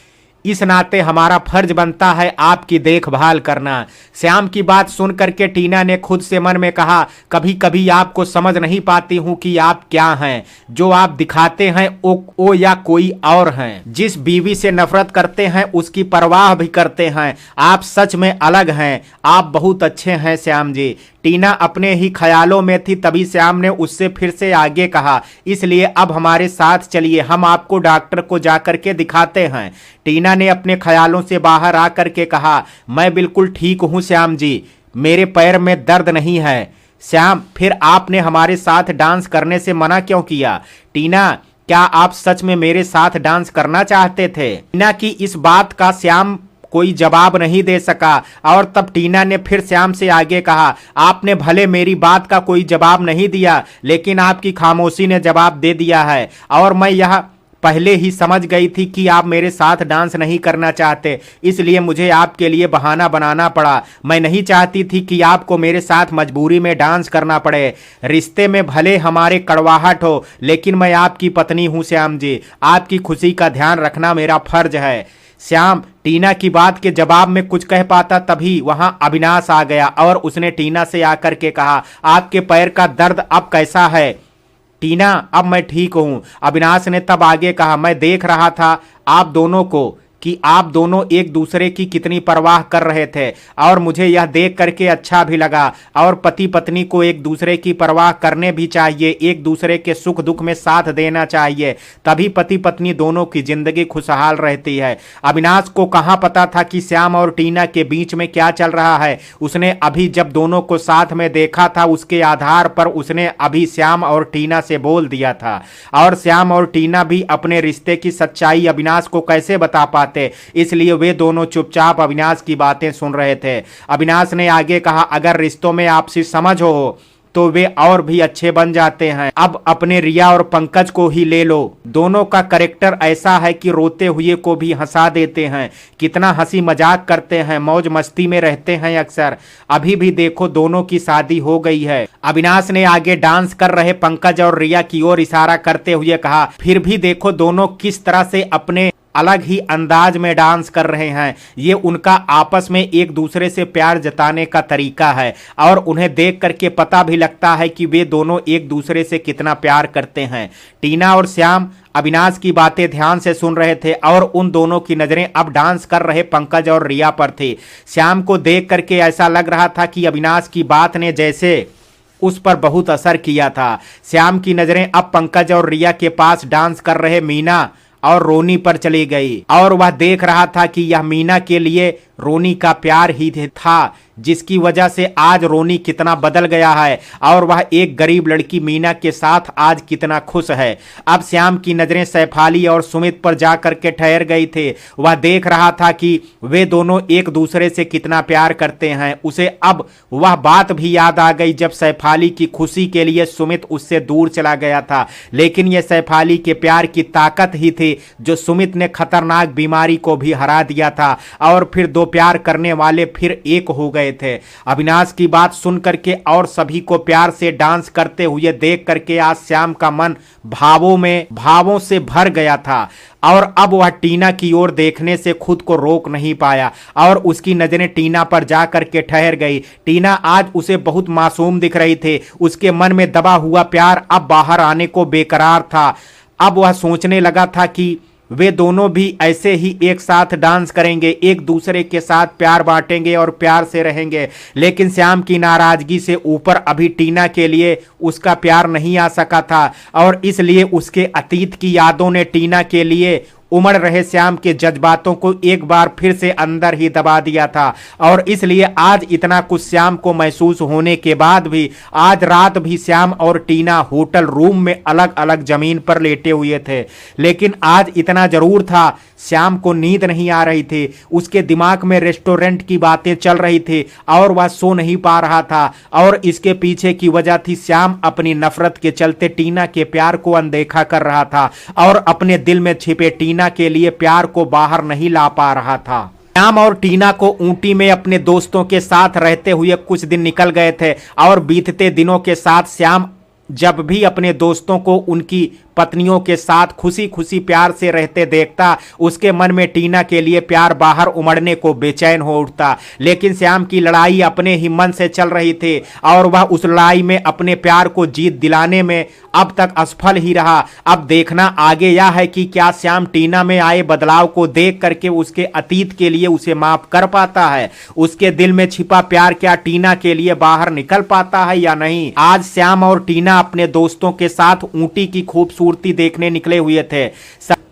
इस नाते हमारा फर्ज बनता है आपकी देखभाल करना। श्याम की बात सुन करके टीना ने खुद से मन में कहा कभी कभी आपको समझ नहीं पाती हूं कि आप क्या हैं, जो आप दिखाते हैं वो या कोई और हैं। जिस बीवी से नफरत करते हैं उसकी परवाह भी करते हैं, आप सच में अलग हैं, आप बहुत अच्छे हैं श्याम जी। टीना अपने ही ख्यालों में थी, तभी श्याम ने उससे फिर से आगे कहा इसलिए अब हमारे साथ चलिए, हम आपको डॉक्टर को जाकर के दिखाते हैं। टीना ने अपने ख्यालों से बाहर आकर के कहा मैं बिल्कुल ठीक हूं श्याम जी, मेरे पैर में दर्द नहीं है। श्याम, फिर आपने हमारे साथ डांस करने से मना क्यों किया? टीना, क्या आप सच में मेरे साथ डांस करना चाहते थे? टीना की इस बात का श्याम कोई जवाब नहीं दे सका और तब टीना ने फिर श्याम से आगे कहा आपने भले मेरी बात का कोई जवाब नहीं दिया, लेकिन आपकी खामोशी ने जवाब दे दिया है और मैं यह पहले ही समझ गई थी कि आप मेरे साथ डांस नहीं करना चाहते, इसलिए मुझे आपके लिए बहाना बनाना पड़ा। मैं नहीं चाहती थी कि आपको मेरे साथ मजबूरी में डांस करना पड़े। रिश्ते में भले हमारे कड़वाहट हो, लेकिन मैं आपकी पत्नी हूं श्याम जी, आपकी खुशी का ध्यान रखना मेरा फर्ज है। श्याम टीना की बात के जवाब में कुछ कह पाता, तभी वहां अविनाश आ गया और उसने टीना से आकर के कहा आपके पैर का दर्द अब कैसा है? टीना, अब मैं ठीक हूं। अविनाश ने तब आगे कहा मैं देख रहा था आप दोनों को कि आप दोनों एक दूसरे की कितनी परवाह कर रहे थे और मुझे यह देख करके अच्छा भी लगा, और पति पत्नी को एक दूसरे की परवाह करने भी चाहिए, एक दूसरे के सुख दुख में साथ देना चाहिए, तभी पति पत्नी दोनों की जिंदगी खुशहाल रहती है। अविनाश को कहाँ पता था कि श्याम और टीना के बीच में क्या चल रहा है। उसने अभी जब दोनों को साथ में देखा था उसके आधार पर उसने अभी श्याम और टीना से बोल दिया था, और श्याम और टीना भी अपने रिश्ते की सच्चाई अविनाश को कैसे बता पाते पाते, इसलिए वे दोनों चुपचाप अविनाश की बातें सुन रहे थे। अविनाश ने आगे कहा, अगर रिश्तों में आपसी समझ हो तो वे और भी अच्छे बन जाते हैं। अब अपने रिया और पंकज को ही ले लो, दोनों का कैरेक्टर ऐसा है कि रोते हुए को भी हंसा देते हैं, कितना हंसी मजाक करते हैं, मौज मस्ती में रहते हैं अक्सर। अभी भी देखो दोनों की शादी हो गई है। अविनाश ने आगे डांस कर रहे पंकज और रिया की ओर इशारा करते हुए कहा, फिर भी देखो दोनों किस तरह से अपने अलग ही अंदाज में डांस कर रहे हैं। ये उनका आपस में एक दूसरे से प्यार जताने का तरीका है और उन्हें देख करके पता भी लगता है कि वे दोनों एक दूसरे से कितना प्यार करते हैं। टीना और श्याम अविनाश की बातें ध्यान से सुन रहे थे और उन दोनों की नजरें अब डांस कर रहे पंकज और रिया पर थी। श्याम को देख करके ऐसा लग रहा था कि अविनाश की बात ने जैसे उस पर बहुत असर किया था। श्याम की नजरें अब पंकज और रिया के पास डांस कर रहे मीना और रोनी पर चली गई और वह देख रहा था कि यह मीना के लिए रोनी का प्यार ही था, जिसकी वजह से आज रोनी कितना बदल गया है और वह एक गरीब लड़की मीना के साथ आज कितना खुश है। अब श्याम की नजरें सैफाली और सुमित पर जाकर के ठहर गई थे। वह देख रहा था कि वे दोनों एक दूसरे से कितना प्यार करते हैं। उसे अब वह बात भी याद आ गई जब सैफाली की खुशी के लिए सुमित उससे दूर चला गया था, लेकिन यह सैफाली के प्यार की ताकत ही थी जो सुमित ने खतरनाक बीमारी को भी हरा दिया था और फिर दो प्यार करने वाले फिर एक हो गए थे। अविनाश की बात सुन करके और सभी को प्यार से डांस करते हुए देख करके आज श्याम का मन भावों से भर गया था और अब वह टीना की ओर देखने से खुद को रोक नहीं पाया और उसकी नजरें टीना पर जा करके ठहर गई। टीना आज उसे बहुत मासूम दिख रही थी। उसके मन में दबा हुआ प्यार अब बाहर आने को बेकरार था। अब वह सोचने लगा था कि वे दोनों भी ऐसे ही एक साथ डांस करेंगे, एक दूसरे के साथ प्यार बांटेंगे और प्यार से रहेंगे। लेकिन श्याम की नाराजगी से ऊपर अभी टीना के लिए उसका प्यार नहीं आ सका था और इसलिए उसके अतीत की यादों ने टीना के लिए उमड़ रहे श्याम के जज्बातों को एक बार फिर से अंदर ही दबा दिया था और इसलिए आज इतना कुछ श्याम को महसूस होने के बाद भी आज रात भी श्याम और टीना होटल रूम में अलग अलग जमीन पर लेटे हुए थे। लेकिन आज इतना जरूर था, श्याम को नींद नहीं आ रही थी। उसके दिमाग में रेस्टोरेंट की बातें चल रही थी और वह सो नहीं पा रहा था और इसके पीछे की वजह थी श्याम अपनी नफरत के चलते टीना के प्यार को अनदेखा कर रहा था और अपने दिल में छिपे टीना के लिए प्यार को बाहर नहीं ला पा रहा था। श्याम और टीना को ऊटी में अपने दोस्तों के साथ रहते हुए कुछ दिन निकल गए थे और बीतते दिनों के साथ श्याम जब भी अपने दोस्तों को उनकी पत्नियों के साथ खुशी खुशी प्यार से रहते देखता, उसके मन में टीना के लिए प्यार बाहर उमड़ने को बेचैन हो उठता। लेकिन श्याम की लड़ाई अपने ही मन से चल रही थी और वह उस लड़ाई में अपने प्यार को जीत दिलाने में अब तक असफल ही रहा। अब देखना आगे यह है कि क्या श्याम टीना में आए बदलाव को देख करके उसके अतीत के लिए उसे माफ कर पाता है, उसके दिल में छिपा प्यार क्या टीना के लिए बाहर निकल पाता है या नहीं। आज श्याम और टीना अपने दोस्तों के साथ ऊटी की खूबसूरती देखने निकले हुए थे।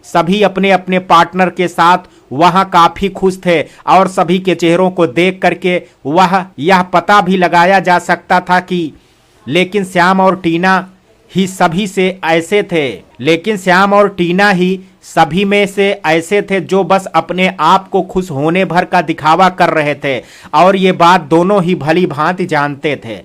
सभी अपने अपने पार्टनर के साथ वहां काफी खुश थे और सभी के चेहरों को देख करके वह यह पता भी लगाया जा सकता था कि लेकिन श्याम और टीना ही सभी में से ऐसे थे जो बस अपने आप को खुश होने भर का दिखावा कर रहे थे और ये बात दोनों ही भली भांति जानते थे।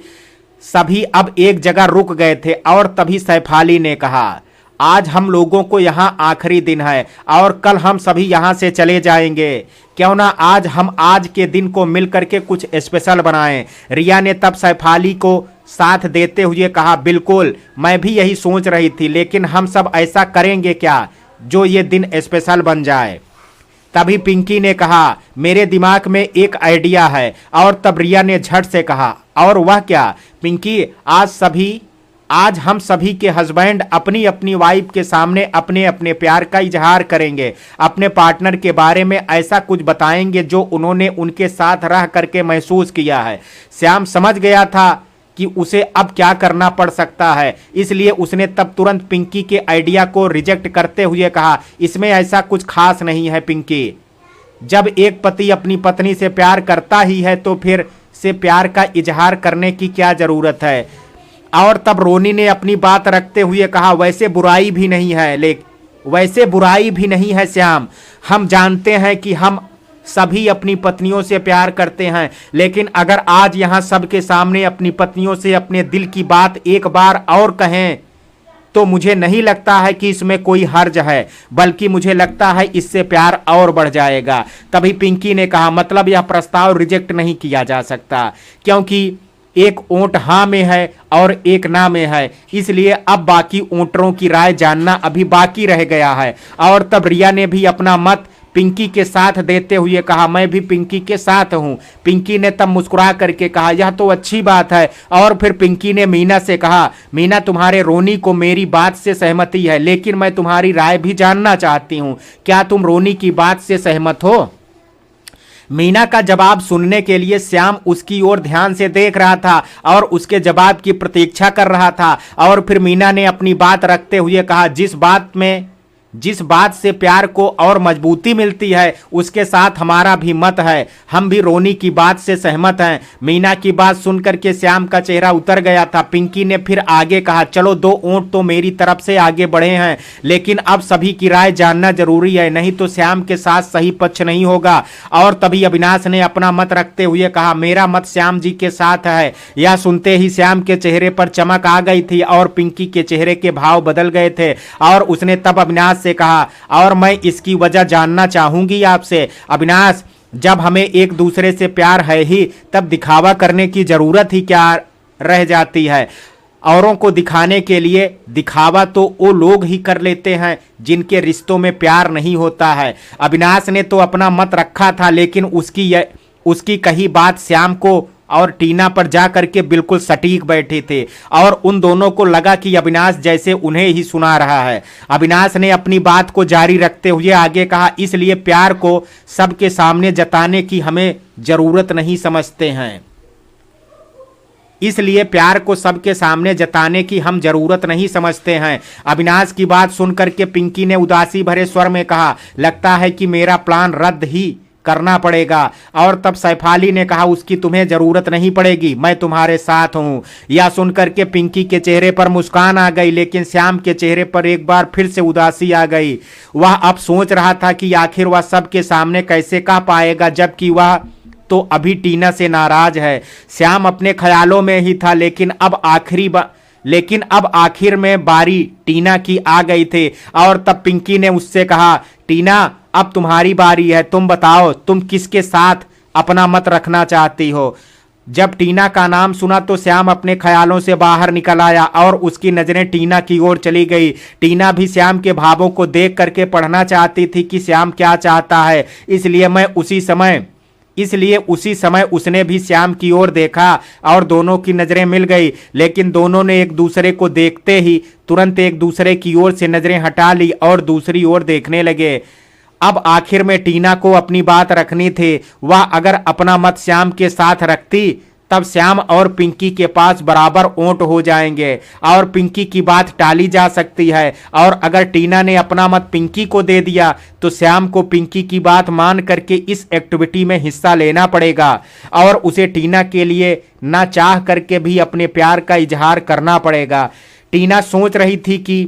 सभी अब एक जगह रुक गए थे और तभी सैफाली ने कहा, आज हम लोगों को यहाँ आखिरी दिन है और कल हम सभी यहाँ से चले जाएंगे। क्यों ना आज हम आज के दिन को मिल करके कुछ स्पेशल बनाएं। रिया ने तब सैफाली को साथ देते हुए कहा, बिल्कुल मैं भी यही सोच रही थी, लेकिन हम सब ऐसा करेंगे क्या जो ये दिन स्पेशल बन जाए। तभी पिंकी ने कहा, मेरे दिमाग में एक आइडिया है। और तब रिया ने झट से कहा, और वह क्या। पिंकी, आज हम सभी के हस्बैंड अपनी अपनी वाइफ के सामने अपने अपने प्यार का इजहार करेंगे, अपने पार्टनर के बारे में ऐसा कुछ बताएंगे जो उन्होंने उनके साथ रह करके महसूस किया है। श्याम समझ गया था कि उसे अब क्या करना पड़ सकता है, इसलिए उसने तब तुरंत पिंकी के आइडिया को रिजेक्ट करते हुए कहा, इसमें ऐसा कुछ खास नहीं है पिंकी। जब एक पति अपनी पत्नी से प्यार करता ही है तो फिर से प्यार का इजहार करने की क्या जरूरत है। और तब रोनी ने अपनी बात रखते हुए कहा, वैसे बुराई भी नहीं है, वैसे बुराई भी नहीं है श्याम। हम जानते हैं कि हम सभी अपनी पत्नियों से प्यार करते हैं, लेकिन अगर आज यहाँ सबके सामने अपनी पत्नियों से अपने दिल की बात एक बार और कहें तो मुझे नहीं लगता है कि इसमें कोई हर्ज है, बल्कि मुझे लगता है इससे प्यार और बढ़ जाएगा। तभी पिंकी ने कहा, मतलब यह प्रस्ताव रिजेक्ट नहीं किया जा सकता, क्योंकि एक ऊंट हाँ में है और एक ना में है, इसलिए अब बाकी ऊंटरों की राय जानना अभी बाकी रह गया है। और तब रिया ने भी अपना मत पिंकी के साथ देते हुए कहा, मैं भी पिंकी के साथ हूं। पिंकी ने तब मुस्कुरा करके कहा, यह तो अच्छी बात है। और फिर पिंकी ने मीना से कहा, मीना तुम्हारे रोनी को मेरी बात से सहमति है, लेकिन मैं तुम्हारी राय भी जानना चाहती हूं, क्या तुम रोनी की बात से सहमत हो? मीना का जवाब सुनने के लिए श्याम उसकी ओर ध्यान से देख रहा था और उसके जवाब की प्रतीक्षा कर रहा था। और फिर मीना ने अपनी बात रखते हुए कहा, जिस बात से प्यार को और मजबूती मिलती है उसके साथ हमारा भी मत है, हम भी रोनी की बात से सहमत हैं। मीना की बात सुनकर के श्याम का चेहरा उतर गया था। पिंकी ने फिर आगे कहा, चलो 2 ऊंट तो मेरी तरफ से आगे बढ़े हैं, लेकिन अब सभी की राय जानना जरूरी है, नहीं तो श्याम के साथ सही पक्ष नहीं होगा। और तभी अविनाश ने अपना मत रखते हुए कहा, मेरा मत श्याम जी के साथ है। यह सुनते ही श्याम के चेहरे पर चमक आ गई थी और पिंकी के चेहरे के भाव बदल गए थे। और उसने तब अविनाश से कहा, और मैं इसकी वजह जानना चाहूंगी आपसे। अविनाश, जब हमें एक दूसरे से प्यार है ही, तब दिखावा करने की जरूरत ही क्या रह जाती है? औरों को दिखाने के लिए दिखावा तो वो लोग ही कर लेते हैं जिनके रिश्तों में प्यार नहीं होता है। अविनाश ने तो अपना मत रखा था, लेकिन उसकी कही बात श्याम को और टीना पर जा करके बिल्कुल सटीक बैठे थे और उन दोनों को लगा कि अविनाश जैसे उन्हें ही सुना रहा है। अविनाश ने अपनी बात को जारी रखते हुए आगे कहा, इसलिए प्यार को सबके सामने जताने की हमें जरूरत नहीं समझते हैं। इसलिए प्यार को सबके सामने जताने की हम जरूरत नहीं समझते हैं। अविनाश की बात सुनकर के पिंकी ने उदासी भरे स्वर में कहा, लगता है कि मेरा प्लान रद्द ही करना पड़ेगा। और तब सैफाली ने कहा, उसकी तुम्हें जरूरत नहीं पड़ेगी, मैं तुम्हारे साथ हूं। यह सुनकर के पिंकी के चेहरे पर मुस्कान आ गई, लेकिन श्याम के चेहरे पर एक बार फिर से उदासी आ गई। वह अब सोच रहा था कि आखिर वह सबके सामने कैसे कह पाएगा, जबकि वह तो अभी टीना से नाराज है। श्याम अपने ख्यालों में ही था, लेकिन अब आखिर में बारी टीना की आ गई थी। और तब पिंकी ने उससे कहा, टीना, अब तुम्हारी बारी है, तुम बताओ तुम किसके साथ अपना मत रखना चाहती हो? जब टीना का नाम सुना तो श्याम अपने ख्यालों से बाहर निकल आया और उसकी नजरें टीना की ओर चली गई। टीना भी श्याम के भावों को देख करके पढ़ना चाहती थी कि श्याम क्या चाहता है, इसलिए उसी समय उसने भी श्याम की ओर देखा और दोनों की नजरें मिल गई। लेकिन दोनों ने एक दूसरे को देखते ही तुरंत एक दूसरे की ओर से नजरें हटा ली और दूसरी ओर देखने लगे। अब आखिर में टीना को अपनी बात रखनी थी। वह अगर अपना मत श्याम के साथ रखती, तब श्याम और पिंकी के पास बराबर ऊंट हो जाएंगे और पिंकी की बात टाली जा सकती है। और अगर टीना ने अपना मत पिंकी को दे दिया तो श्याम को पिंकी की बात मान करके इस एक्टिविटी में हिस्सा लेना पड़ेगा और उसे टीना के लिए ना चाह करके भी अपने प्यार का इजहार करना पड़ेगा। टीना सोच रही थी कि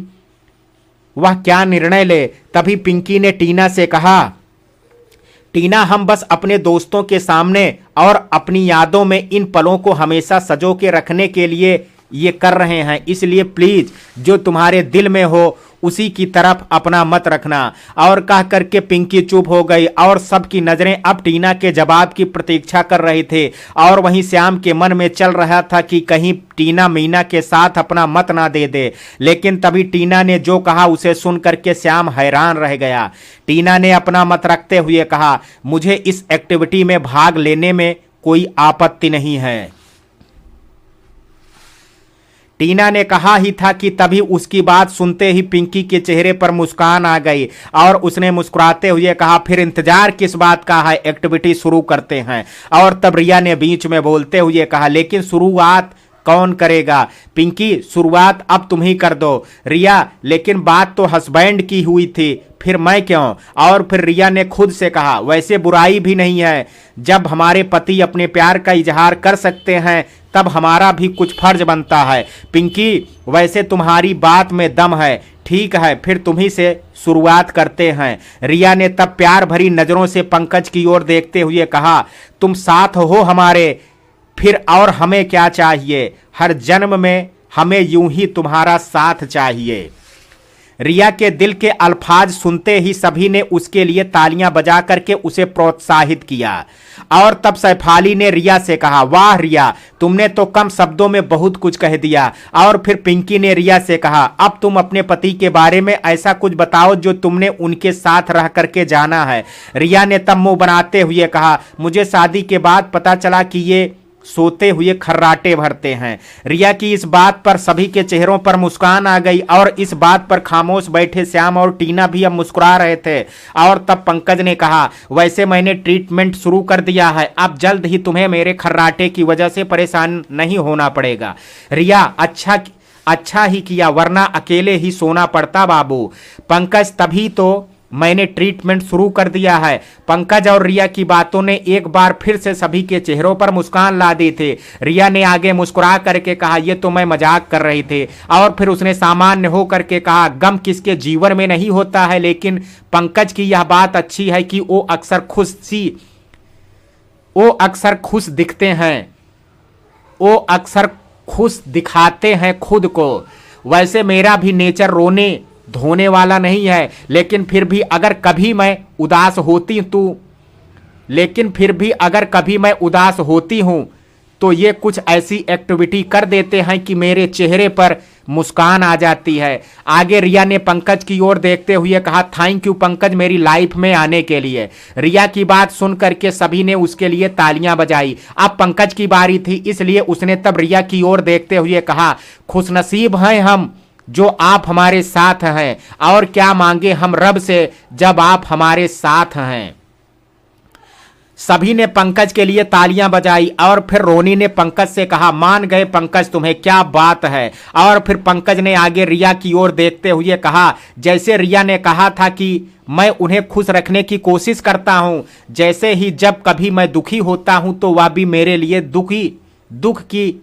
वह क्या निर्णय ले। तभी पिंकी ने टीना से कहा, टीना, हम बस अपने दोस्तों के सामने और अपनी यादों में इन पलों को हमेशा सजो के रखने के लिए ये कर रहे हैं, इसलिए प्लीज जो तुम्हारे दिल में हो उसी की तरफ अपना मत रखना। और कह करके पिंकी चुप हो गई और सबकी नजरें अब टीना के जवाब की प्रतीक्षा कर रही थे। और वहीं श्याम के मन में चल रहा था कि कहीं टीना मीना के साथ अपना मत ना दे दे। लेकिन तभी टीना ने जो कहा उसे सुन करके श्याम हैरान रह गया। टीना ने अपना मत रखते हुए कहा, मुझे इस एक्टिविटी में भाग लेने में कोई आपत्ति नहीं है। टीना ने कहा ही था कि तभी उसकी बात सुनते ही पिंकी के चेहरे पर मुस्कान आ गई और उसने मुस्कुराते हुए कहा, फिर इंतजार किस बात का है, एक्टिविटी शुरू करते हैं। और तब रिया ने बीच में बोलते हुए कहा, लेकिन शुरुआत कौन करेगा? पिंकी, शुरुआत अब तुम ही कर दो। रिया, लेकिन बात तो हस्बैंड की हुई थी, फिर मैं क्यों? और फिर रिया ने खुद से कहा, वैसे बुराई भी नहीं है, जब हमारे पति अपने प्यार का इजहार कर सकते हैं तब हमारा भी कुछ फर्ज बनता है। पिंकी, वैसे तुम्हारी बात में दम है, ठीक है, फिर तुम्ही से शुरुआत करते हैं। रिया ने तब प्यार भरी नजरों से पंकज की ओर देखते हुए कहा, तुम साथ हो हमारे, फिर और हमें क्या चाहिए? हर जन्म में हमें यूं ही तुम्हारा साथ चाहिए। रिया के दिल के अल्फाज सुनते ही सभी ने उसके लिए तालियां बजा करके उसे प्रोत्साहित किया। और तब सैफाली ने रिया से कहा, वाह रिया, तुमने तो कम शब्दों में बहुत कुछ कह दिया। और फिर पिंकी ने रिया से कहा, अब तुम अपने पति के बारे में ऐसा कुछ बताओ जो तुमने उनके साथ रह करके जाना है। रिया ने तब मुंह बनाते हुए कहा, मुझे शादी के बाद पता चला कि ये सोते हुए खर्राटे भरते हैं। रिया की इस बात पर सभी के चेहरों पर मुस्कान आ गई और इस बात पर खामोश बैठे श्याम और टीना भी अब मुस्कुरा रहे थे। और तब पंकज ने कहा, वैसे मैंने ट्रीटमेंट शुरू कर दिया है, अब जल्द ही तुम्हें मेरे खर्राटे की वजह से परेशान नहीं होना पड़ेगा। रिया, अच्छा ही किया, वरना अकेले ही सोना पड़ता बाबू। पंकज, तभी तो मैंने ट्रीटमेंट शुरू कर दिया है। पंकज और रिया की बातों ने एक बार फिर से सभी के चेहरों पर मुस्कान ला दी थी। रिया ने आगे मुस्कुरा करके कहा, यह तो मैं मजाक कर रही थी। और फिर उसने सामान्य हो करके कहा, गम किसके जीवन में नहीं होता है, लेकिन पंकज की यह बात अच्छी है कि वो अक्सर खुश दिखते हैं, वो अक्सर खुश दिखाते हैं खुद को। वैसे मेरा भी नेचर रोने धोने वाला नहीं है, लेकिन फिर भी अगर कभी मैं उदास होती हूं तो ये कुछ ऐसी एक्टिविटी कर देते हैं कि मेरे चेहरे पर मुस्कान आ जाती है। आगे रिया ने पंकज की ओर देखते हुए कहा, थैंक यू पंकज, मेरी लाइफ में आने के लिए। रिया की बात सुन करके सभी ने उसके लिए तालियां बजाई। अब पंकज की बारी थी, इसलिए उसने तब रिया की ओर देखते हुए कहा, खुशनसीब हैं हम जो आप हमारे साथ हैं, और क्या मांगे हम रब से जब आप हमारे साथ हैं। सभी ने पंकज के लिए तालियां बजाई और फिर रोनी ने पंकज से कहा, मान गए पंकज, तुम्हें क्या बात है। और फिर पंकज ने आगे रिया की ओर देखते हुए कहा, जैसे रिया ने कहा था कि मैं उन्हें खुश रखने की कोशिश करता हूं, जैसे ही जब कभी मैं दुखी होता हूं तो वह भी मेरे लिए दुख की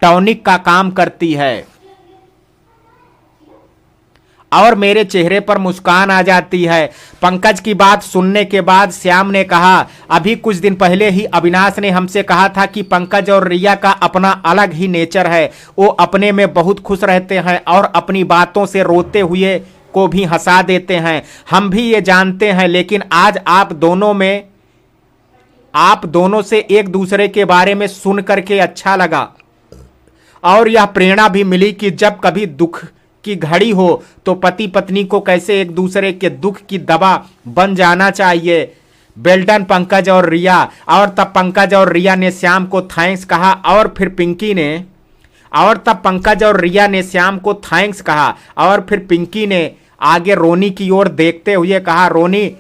टॉनिक का काम करती है और मेरे चेहरे पर मुस्कान आ जाती है। पंकज की बात सुनने के बाद श्याम ने कहा, अभी कुछ दिन पहले ही अविनाश ने हमसे कहा था कि पंकज और रिया का अपना अलग ही नेचर है, वो अपने में बहुत खुश रहते हैं और अपनी बातों से रोते हुए को भी हंसा देते हैं। हम भी ये जानते हैं, लेकिन आज आप दोनों से एक दूसरे के बारे में सुन करके अच्छा लगा और यह प्रेरणा भी मिली कि जब कभी दुख की घड़ी हो तो पति पत्नी को कैसे एक दूसरे के दुख की दवा बन जाना चाहिए। बेल्टन पंकज और रिया। और तब पंकज और रिया ने श्याम को थैंक्स कहा और फिर पिंकी ने आगे रोनी की ओर देखते हुए कहा, रोनी,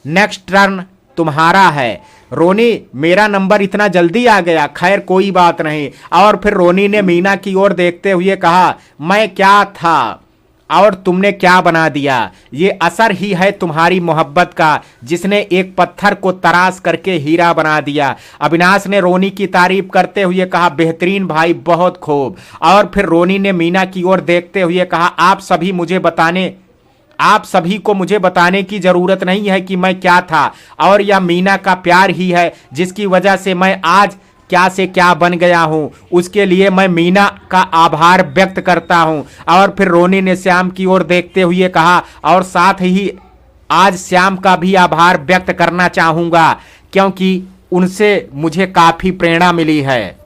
नेक्स्ट टर्न तुम्हारा है। रोनी, मेरा नंबर इतना जल्दी आ गया, खैर कोई बात नहीं। और फिर रोनी ने मीना की ओर देखते हुए कहा, मैं क्या था और तुमने क्या बना दिया। ये असर ही है तुम्हारी मोहब्बत का, जिसने एक पत्थर को तराश करके हीरा बना दिया। अविनाश ने रोनी की तारीफ करते हुए कहा, बेहतरीन भाई, बहुत खूब। और फिर रोनी ने मीना की ओर देखते हुए कहा, आप सभी को मुझे बताने की जरूरत नहीं है कि मैं क्या था, और यह मीना का प्यार ही है जिसकी वजह से मैं आज क्या से क्या बन गया हूं। उसके लिए मैं मीना का आभार व्यक्त करता हूं। और फिर रोनी ने श्याम की ओर देखते हुए कहा, और साथ ही आज श्याम का भी आभार व्यक्त करना चाहूंगा, क्योंकि उनसे मुझे काफी प्रेरणा मिली है।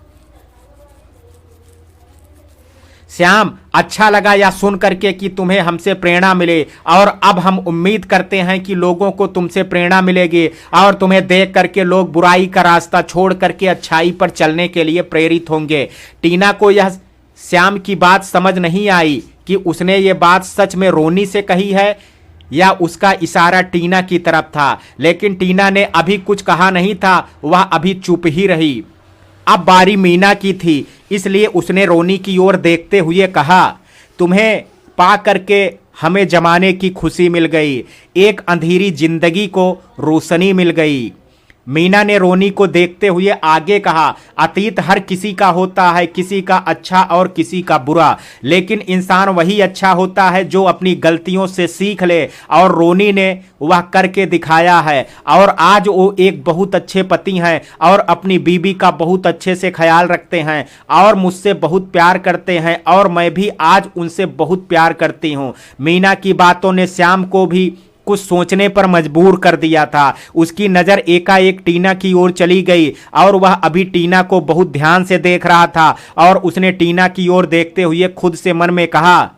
श्याम, अच्छा लगा यह सुन करके कि तुम्हें हमसे प्रेरणा मिले, और अब हम उम्मीद करते हैं कि लोगों को तुमसे प्रेरणा मिलेगी और तुम्हें देख करके लोग बुराई का रास्ता छोड़ करके अच्छाई पर चलने के लिए प्रेरित होंगे। टीना को यह श्याम की बात समझ नहीं आई कि उसने ये बात सच में रोनी से कही है या उसका इशारा टीना की तरफ था, लेकिन टीना ने अभी कुछ कहा नहीं था, वह अभी चुप ही रही। अब बारी मीना की थी, इसलिए उसने रोनी की ओर देखते हुए कहा, तुम्हें पा करके हमें जमाने की खुशी मिल गई, एक अंधेरी जिंदगी को रोशनी मिल गई। मीना ने रोनी को देखते हुए आगे कहा, अतीत हर किसी का होता है, किसी का अच्छा और किसी का बुरा, लेकिन इंसान वही अच्छा होता है जो अपनी गलतियों से सीख ले, और रोनी ने वह करके दिखाया है। और आज वो एक बहुत अच्छे पति हैं और अपनी बीवी का बहुत अच्छे से ख्याल रखते हैं और मुझसे बहुत प्यार करते हैं, और मैं भी आज उनसे बहुत प्यार करती हूँ। मीना की बातों ने श्याम को भी कुछ सोचने पर मजबूर कर दिया था। उसकी नजर एकाएक टीना की ओर चली गई और वह अभी टीना को बहुत ध्यान से देख रहा था, और उसने टीना की ओर देखते हुए खुद से मन में कहा,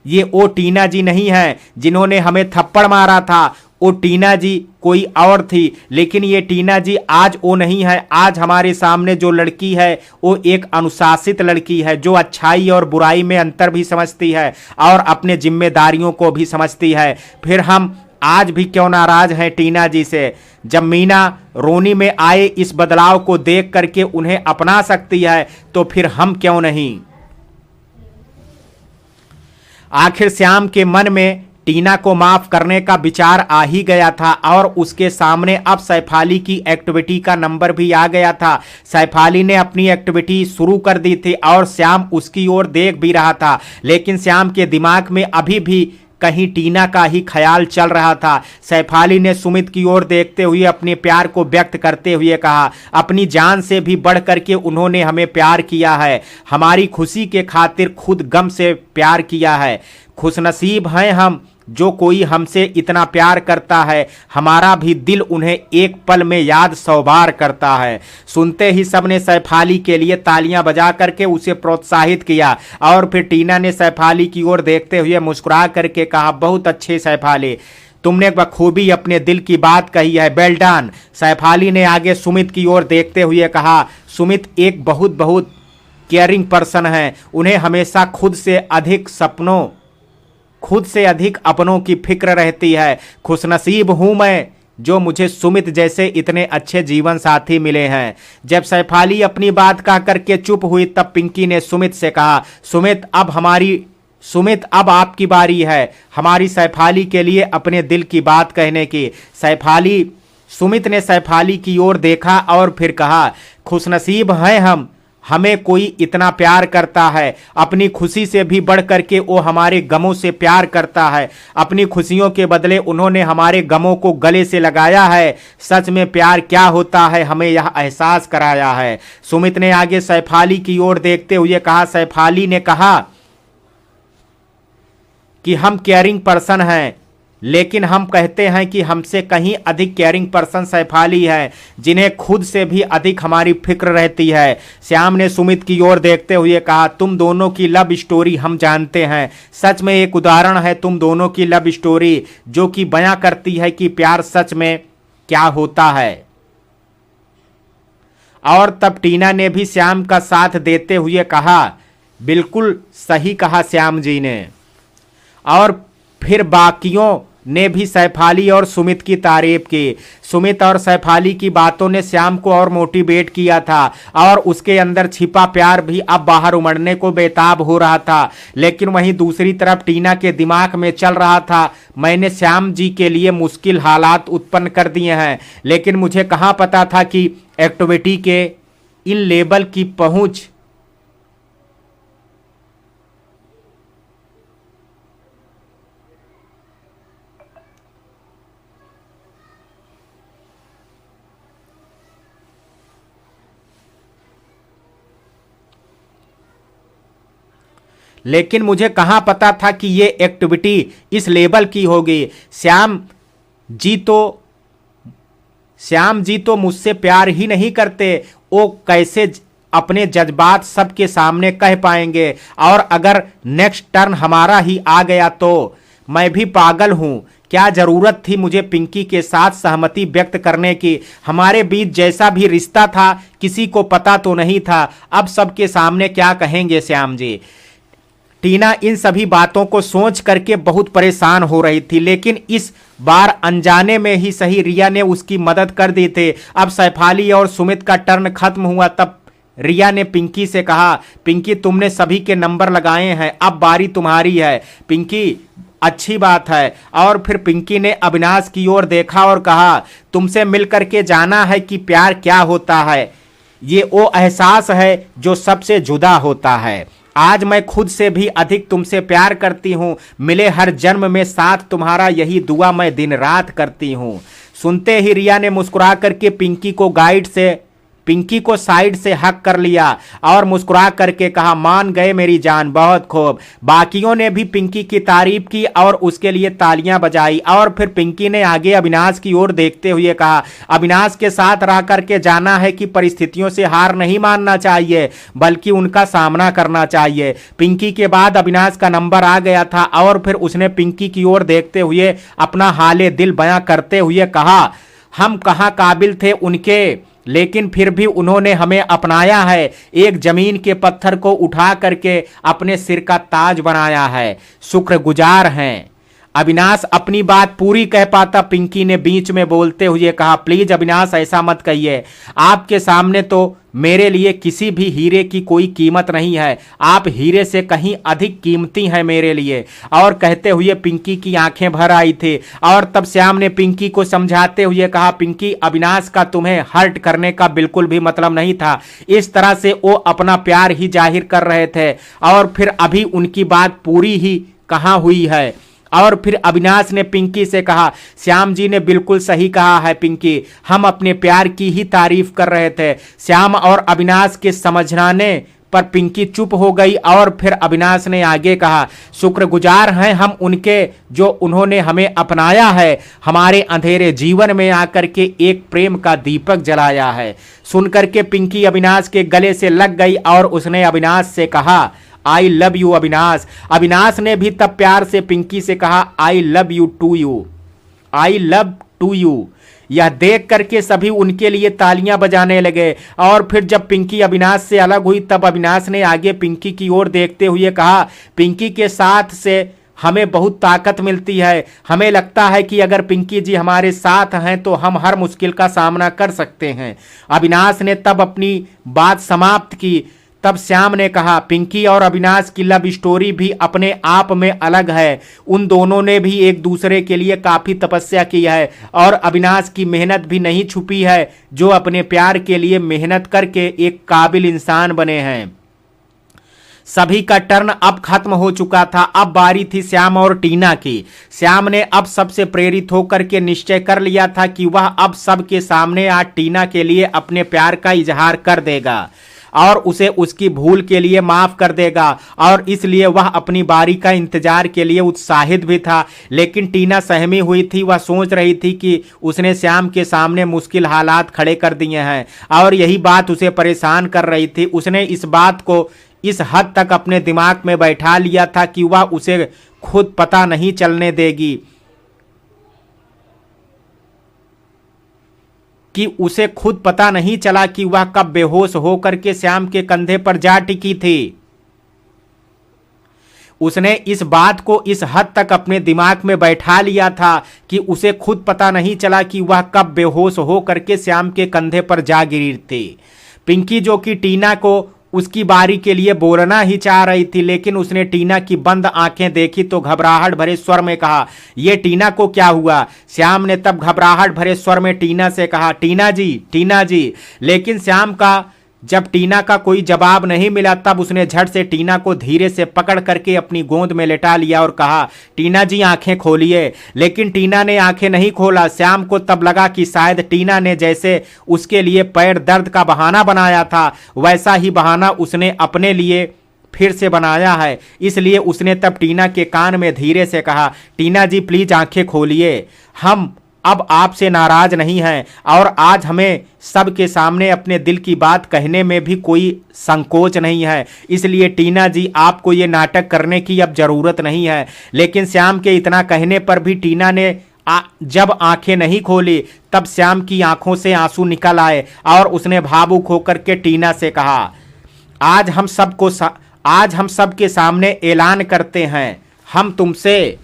ये वो टीना जी नहीं है जिन्होंने हमें थप्पड़ मारा था, वो टीना जी कोई और थी, लेकिन ये टीना जी आज वो नहीं है। आज हमारे सामने जो लड़की है वो एक अनुशासित लड़की है, जो अच्छाई और बुराई में अंतर भी समझती है और अपने जिम्मेदारियों को भी समझती है। फिर हम आज भी क्यों नाराज हैं टीना जी से? जब मीना रोनी में आए इस बदलाव को देख करके उन्हें अपना सकती है, तो फिर हम क्यों नहीं? आखिर श्याम के मन में टीना को माफ करने का विचार आ ही गया था, और उसके सामने अब सैफाली की एक्टिविटी का नंबर भी आ गया था। सैफाली ने अपनी एक्टिविटी शुरू कर दी थी और श्याम उसकी ओर देख भी रहा था, लेकिन श्याम के दिमाग में अभी भी कहीं टीना का ही ख्याल चल रहा था। सैफाली ने सुमित की ओर देखते हुए अपने प्यार को व्यक्त करते हुए कहा, अपनी जान से भी बढ़ करके उन्होंने हमें प्यार किया है, हमारी खुशी के खातिर खुद गम से प्यार किया है। खुशनसीब हैं हम जो कोई हमसे इतना प्यार करता है, हमारा भी दिल उन्हें एक पल में याद 100 बार करता है। सुनते ही सबने सैफाली के लिए तालियां बजा करके उसे प्रोत्साहित किया, और फिर टीना ने सैफाली की ओर देखते हुए मुस्कुरा करके कहा, बहुत अच्छे सैफाली, तुमने बखूबी अपने दिल की बात कही है, वेल डन। सैफाली ने आगे सुमित की ओर देखते हुए कहा, सुमित एक बहुत बहुत केयरिंग पर्सन है, उन्हें हमेशा खुद से अधिक अपनों की फिक्र रहती है। खुशनसीब हूं मैं जो मुझे सुमित जैसे इतने अच्छे जीवन साथी मिले हैं। जब सैफाली अपनी बात कह करके चुप हुई, तब पिंकी ने सुमित से कहा, सुमित अब आपकी बारी है हमारी सैफाली के लिए अपने दिल की बात कहने की। सुमित ने सैफाली की ओर देखा और फिर कहा, खुशनसीब हैं हम, हमें कोई इतना प्यार करता है, अपनी खुशी से भी बढ़ करके वो हमारे गमों से प्यार करता है। अपनी खुशियों के बदले उन्होंने हमारे गमों को गले से लगाया है। सच में प्यार क्या होता है हमें यह एहसास कराया है। सुमित ने आगे सैफाली की ओर देखते हुए कहा, सैफाली ने कहा कि हम केयरिंग पर्सन हैं, लेकिन हम कहते हैं कि हमसे कहीं अधिक केयरिंग पर्सन सैफाली है, जिन्हें खुद से भी अधिक हमारी फिक्र रहती है। श्याम ने सुमित की ओर देखते हुए कहा, तुम दोनों की लव स्टोरी हम जानते हैं, सच में एक उदाहरण है तुम दोनों की लव स्टोरी, जो कि बयां करती है कि प्यार सच में क्या होता है। और तब टीना ने भी श्याम का साथ देते हुए कहा, बिल्कुल सही कहा श्याम जी ने। और फिर बाकियों ने भी सैफाली और सुमित की तारीफ की। सुमित और सैफाली की बातों ने श्याम को और मोटिवेट किया था, और उसके अंदर छिपा प्यार भी अब बाहर उमड़ने को बेताब हो रहा था। लेकिन वहीं दूसरी तरफ टीना के दिमाग में चल रहा था, मैंने श्याम जी के लिए मुश्किल हालात उत्पन्न कर दिए हैं, लेकिन मुझे कहाँ पता था कि एक्टिविटी के इन लेवल की पहुंच लेकिन मुझे कहाँ पता था कि ये एक्टिविटी इस लेवल की होगी। श्याम जी तो मुझसे प्यार ही नहीं करते, वो कैसे अपने जज्बात सबके सामने कह पाएंगे, और अगर नेक्स्ट टर्न हमारा ही आ गया तो मैं भी पागल हूँ। क्या जरूरत थी मुझे पिंकी के साथ सहमति व्यक्त करने की? हमारे बीच जैसा भी रिश्ता था किसी को पता तो नहीं था, अब सबके सामने क्या कहेंगे श्याम जी। टीना इन सभी बातों को सोच करके बहुत परेशान हो रही थी, लेकिन इस बार अनजाने में ही सही रिया ने उसकी मदद कर दी थी। अब सैफाली और सुमित का टर्न खत्म हुआ, तब रिया ने पिंकी से कहा, पिंकी तुमने सभी के नंबर लगाए हैं, अब बारी तुम्हारी है। पिंकी अच्छी बात है। और फिर पिंकी ने अविनाश की ओर देखा और कहा, तुमसे मिल करके जाना है कि प्यार क्या होता है। ये वो एहसास है जो सबसे जुदा होता है। आज मैं खुद से भी अधिक तुमसे प्यार करती हूँ। मिले हर जन्म में साथ तुम्हारा, यही दुआ मैं दिन रात करती हूँ। सुनते ही रिया ने मुस्कुरा करके पिंकी को साइड से हक कर लिया और मुस्कुरा करके कहा, मान गए मेरी जान, बहुत खूब। बाकियों ने भी पिंकी की तारीफ की और उसके लिए तालियां बजाई। और फिर पिंकी ने आगे अविनाश की ओर देखते हुए कहा, अविनाश के साथ रह करके जाना है कि परिस्थितियों से हार नहीं मानना चाहिए बल्कि उनका सामना करना चाहिए। पिंकी के बाद अविनाश का नंबर आ गया था और फिर उसने पिंकी की ओर देखते हुए अपना हाले दिल बयां करते हुए कहा, हम कहाँ काबिल थे उनके, लेकिन फिर भी उन्होंने हमें अपनाया है। एक जमीन के पत्थर को उठा करके अपने सिर का ताज बनाया है। शुक्रगुजार हैं। अविनाश अपनी बात पूरी कह पाता, पिंकी ने बीच में बोलते हुए कहा, प्लीज अविनाश ऐसा मत कहिए। आपके सामने तो मेरे लिए किसी भी हीरे की कोई कीमत नहीं है। आप हीरे से कहीं अधिक कीमती हैं मेरे लिए। और कहते हुए पिंकी की आंखें भर आई थी। और तब श्याम ने पिंकी को समझाते हुए कहा, पिंकी अविनाश का तुम्हें हर्ट करने का बिल्कुल भी मतलब नहीं था। इस तरह से वो अपना प्यार ही जाहिर कर रहे थे। और फिर अभी उनकी बात पूरी ही कहाँ हुई है। और फिर अविनाश ने पिंकी से कहा, श्याम जी ने बिल्कुल सही कहा है पिंकी, हम अपने प्यार की ही तारीफ कर रहे थे। श्याम और अविनाश के समझाने पर पिंकी चुप हो गई। और फिर अविनाश ने आगे कहा, शुक्रगुजार हैं हम उनके जो उन्होंने हमें अपनाया है, हमारे अंधेरे जीवन में आकर के एक प्रेम का दीपक जलाया है। सुनकर के पिंकी अविनाश के गले से लग गई और उसने अविनाश से कहा, I love you Avinash. Avinash ने भी तब प्यार से पिंकी से कहा, I love you too you, I love too you. यह देख करके सभी उनके लिए तालियां बजाने लगे। और फिर जब पिंकी अविनाश से अलग हुई तब अविनाश ने आगे पिंकी की ओर देखते हुए कहा, पिंकी के साथ से हमें बहुत ताकत मिलती है। हमें लगता है कि अगर पिंकी जी हमारे साथ हैं तो हम हर मुश्किल का सामना कर सकते हैं। अविनाश ने तब अपनी बात समाप्त की। तब श्याम ने कहा, पिंकी और अविनाश की लव स्टोरी भी अपने आप में अलग है। उन दोनों ने भी एक दूसरे के लिए काफी तपस्या की है और अविनाश की मेहनत भी नहीं छुपी है, जो अपने प्यार के लिए मेहनत करके एक काबिल इंसान बने हैं। सभी का टर्न अब खत्म हो चुका था। अब बारी थी श्याम और टीना की। श्याम ने अब सबसे प्रेरित होकर के निश्चय कर लिया था कि वह अब सबके सामने आज टीना के लिए अपने प्यार का इजहार कर देगा और उसे उसकी भूल के लिए माफ कर देगा। और इसलिए वह अपनी बारी का इंतजार के लिए उत्साहित भी था। लेकिन टीना सहमी हुई थी। वह सोच रही थी कि उसने श्याम के सामने मुश्किल हालात खड़े कर दिए हैं और यही बात उसे परेशान कर रही थी। उसने इस बात को इस हद तक अपने दिमाग में बैठा लिया था कि वह उसे खुद पता नहीं चलने देगी कि उसे खुद पता नहीं चला कि वह कब बेहोश होकर के श्याम के कंधे पर जा टिकी थी। उसने इस बात को इस हद तक अपने दिमाग में बैठा लिया था कि उसे खुद पता नहीं चला कि वह कब बेहोश होकर के श्याम के कंधे पर जा गिरी थी। पिंकी जो कि टीना को उसकी बारी के लिए बोलना ही चाह रही थी, लेकिन उसने टीना की बंद आंखें देखी तो घबराहट भरे स्वर में कहा, ये टीना को क्या हुआ। श्याम ने तब घबराहट भरे स्वर में टीना से कहा, टीना जी, टीना जी। लेकिन श्याम का जब टीना का कोई जवाब नहीं मिला तब उसने झट से टीना को धीरे से पकड़ करके अपनी गोद में लेटा लिया और कहा, टीना जी आंखें खोलिए। लेकिन टीना ने आंखें नहीं खोला। श्याम को तब लगा कि शायद टीना ने जैसे उसके लिए पैर दर्द का बहाना बनाया था वैसा ही बहाना उसने अपने लिए फिर से बनाया है। इसलिए उसने तब टीना के कान में धीरे से कहा, टीना जी प्लीज आंखें खोलिए, हम अब आपसे नाराज नहीं हैं और आज हमें सबके सामने अपने दिल की बात कहने में भी कोई संकोच नहीं है। इसलिए टीना जी आपको ये नाटक करने की अब जरूरत नहीं है। लेकिन श्याम के इतना कहने पर भी टीना ने जब आंखें नहीं खोली तब श्याम की आंखों से आंसू निकल आए और उसने भावुक होकर के टीना से कहा, आज हम सबके सामने ऐलान करते हैं, हम तुमसे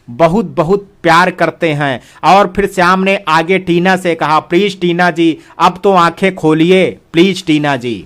बहुत बहुत प्यार करते हैं। और फिर श्याम ने आगे टीना से कहा, प्लीज टीना जी अब तो आंखें खोलिए, प्लीज टीना जी।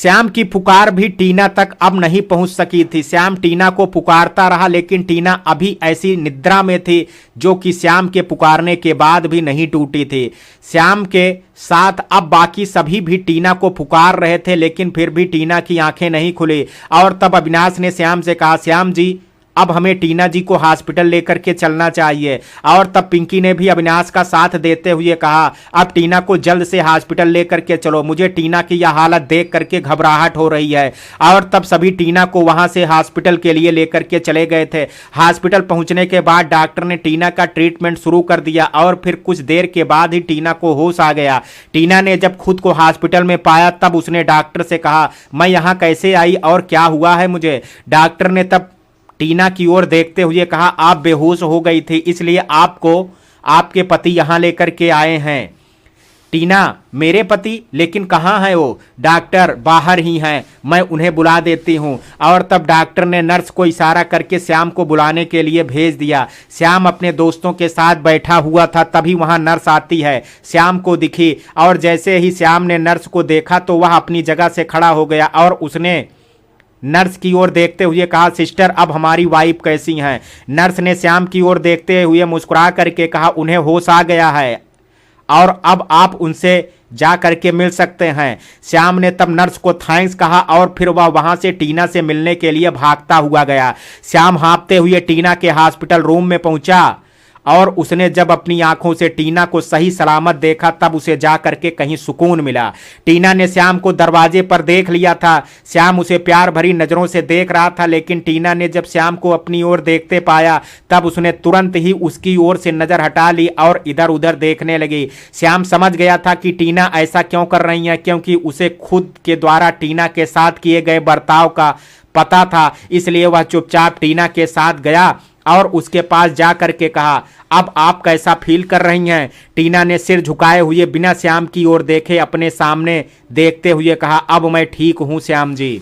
श्याम की पुकार भी टीना तक अब नहीं पहुंच सकी थी। श्याम टीना को पुकारता रहा, लेकिन टीना अभी ऐसी निद्रा में थी जो कि श्याम के पुकारने के बाद भी नहीं टूटी थी। श्याम के साथ अब बाकी सभी भी टीना को पुकार रहे थे, लेकिन फिर भी टीना की आंखें नहीं खुली। और तब अविनाश ने श्याम से कहा, श्याम जी अब हमें टीना जी को हॉस्पिटल लेकर के चलना चाहिए। और तब पिंकी ने भी अविनाश का साथ देते हुए कहा, अब टीना को जल्द से हॉस्पिटल लेकर के चलो, मुझे टीना की यह हालत देख करके घबराहट हो रही है। और तब सभी टीना को वहां से हॉस्पिटल के लिए लेकर के चले गए थे। हॉस्पिटल पहुंचने के बाद डॉक्टर ने टीना का ट्रीटमेंट शुरू कर दिया और फिर कुछ देर के बाद ही टीना को होश आ गया। टीना ने जब खुद को हॉस्पिटल में पाया तब उसने डॉक्टर से कहा, मैं यहाँ कैसे आई और क्या हुआ है मुझे। डॉक्टर ने तब टीना की ओर देखते हुए कहा, आप बेहोश हो गई थी, इसलिए आपको आपके पति यहां लेकर के आए हैं। टीना, मेरे पति? लेकिन कहां है वो? डॉक्टर, बाहर ही हैं, मैं उन्हें बुला देती हूं। और तब डॉक्टर ने नर्स को इशारा करके श्याम को बुलाने के लिए भेज दिया। श्याम अपने दोस्तों के साथ बैठा हुआ था, तभी वहां नर्स आती है, श्याम को दिखी और जैसे ही श्याम ने नर्स को देखा तो वह अपनी जगह से खड़ा हो गया और उसने नर्स की ओर देखते हुए कहा, सिस्टर अब हमारी वाइफ कैसी हैं? नर्स ने श्याम की ओर देखते हुए मुस्कुरा करके कहा, उन्हें होश आ गया है और अब आप उनसे जा करके मिल सकते हैं। श्याम ने तब नर्स को थैंक्स कहा और फिर वह वहां से टीना से मिलने के लिए भागता हुआ गया। श्याम हाँफते हुए टीना के हॉस्पिटल रूम में पहुंचा और उसने जब अपनी आंखों से टीना को सही सलामत देखा तब उसे जा करके कहीं सुकून मिला। टीना ने श्याम को दरवाजे पर देख लिया था। श्याम उसे प्यार भरी नजरों से देख रहा था, लेकिन टीना ने जब श्याम को अपनी ओर देखते पाया तब उसने तुरंत ही उसकी ओर से नजर हटा ली और इधर उधर देखने लगी। श्याम समझ गया था कि टीना ऐसा क्यों कर रही है, क्योंकि उसे खुद के द्वारा टीना के साथ किए गए बर्ताव का पता था। इसलिए वह चुपचाप टीना के साथ गया और उसके पास जा करके कहा, अब आप कैसा फील कर रही हैं? टीना ने सिर झुकाए हुए बिना श्याम की ओर देखे अपने सामने देखते हुए कहा, अब मैं ठीक हूं श्याम जी।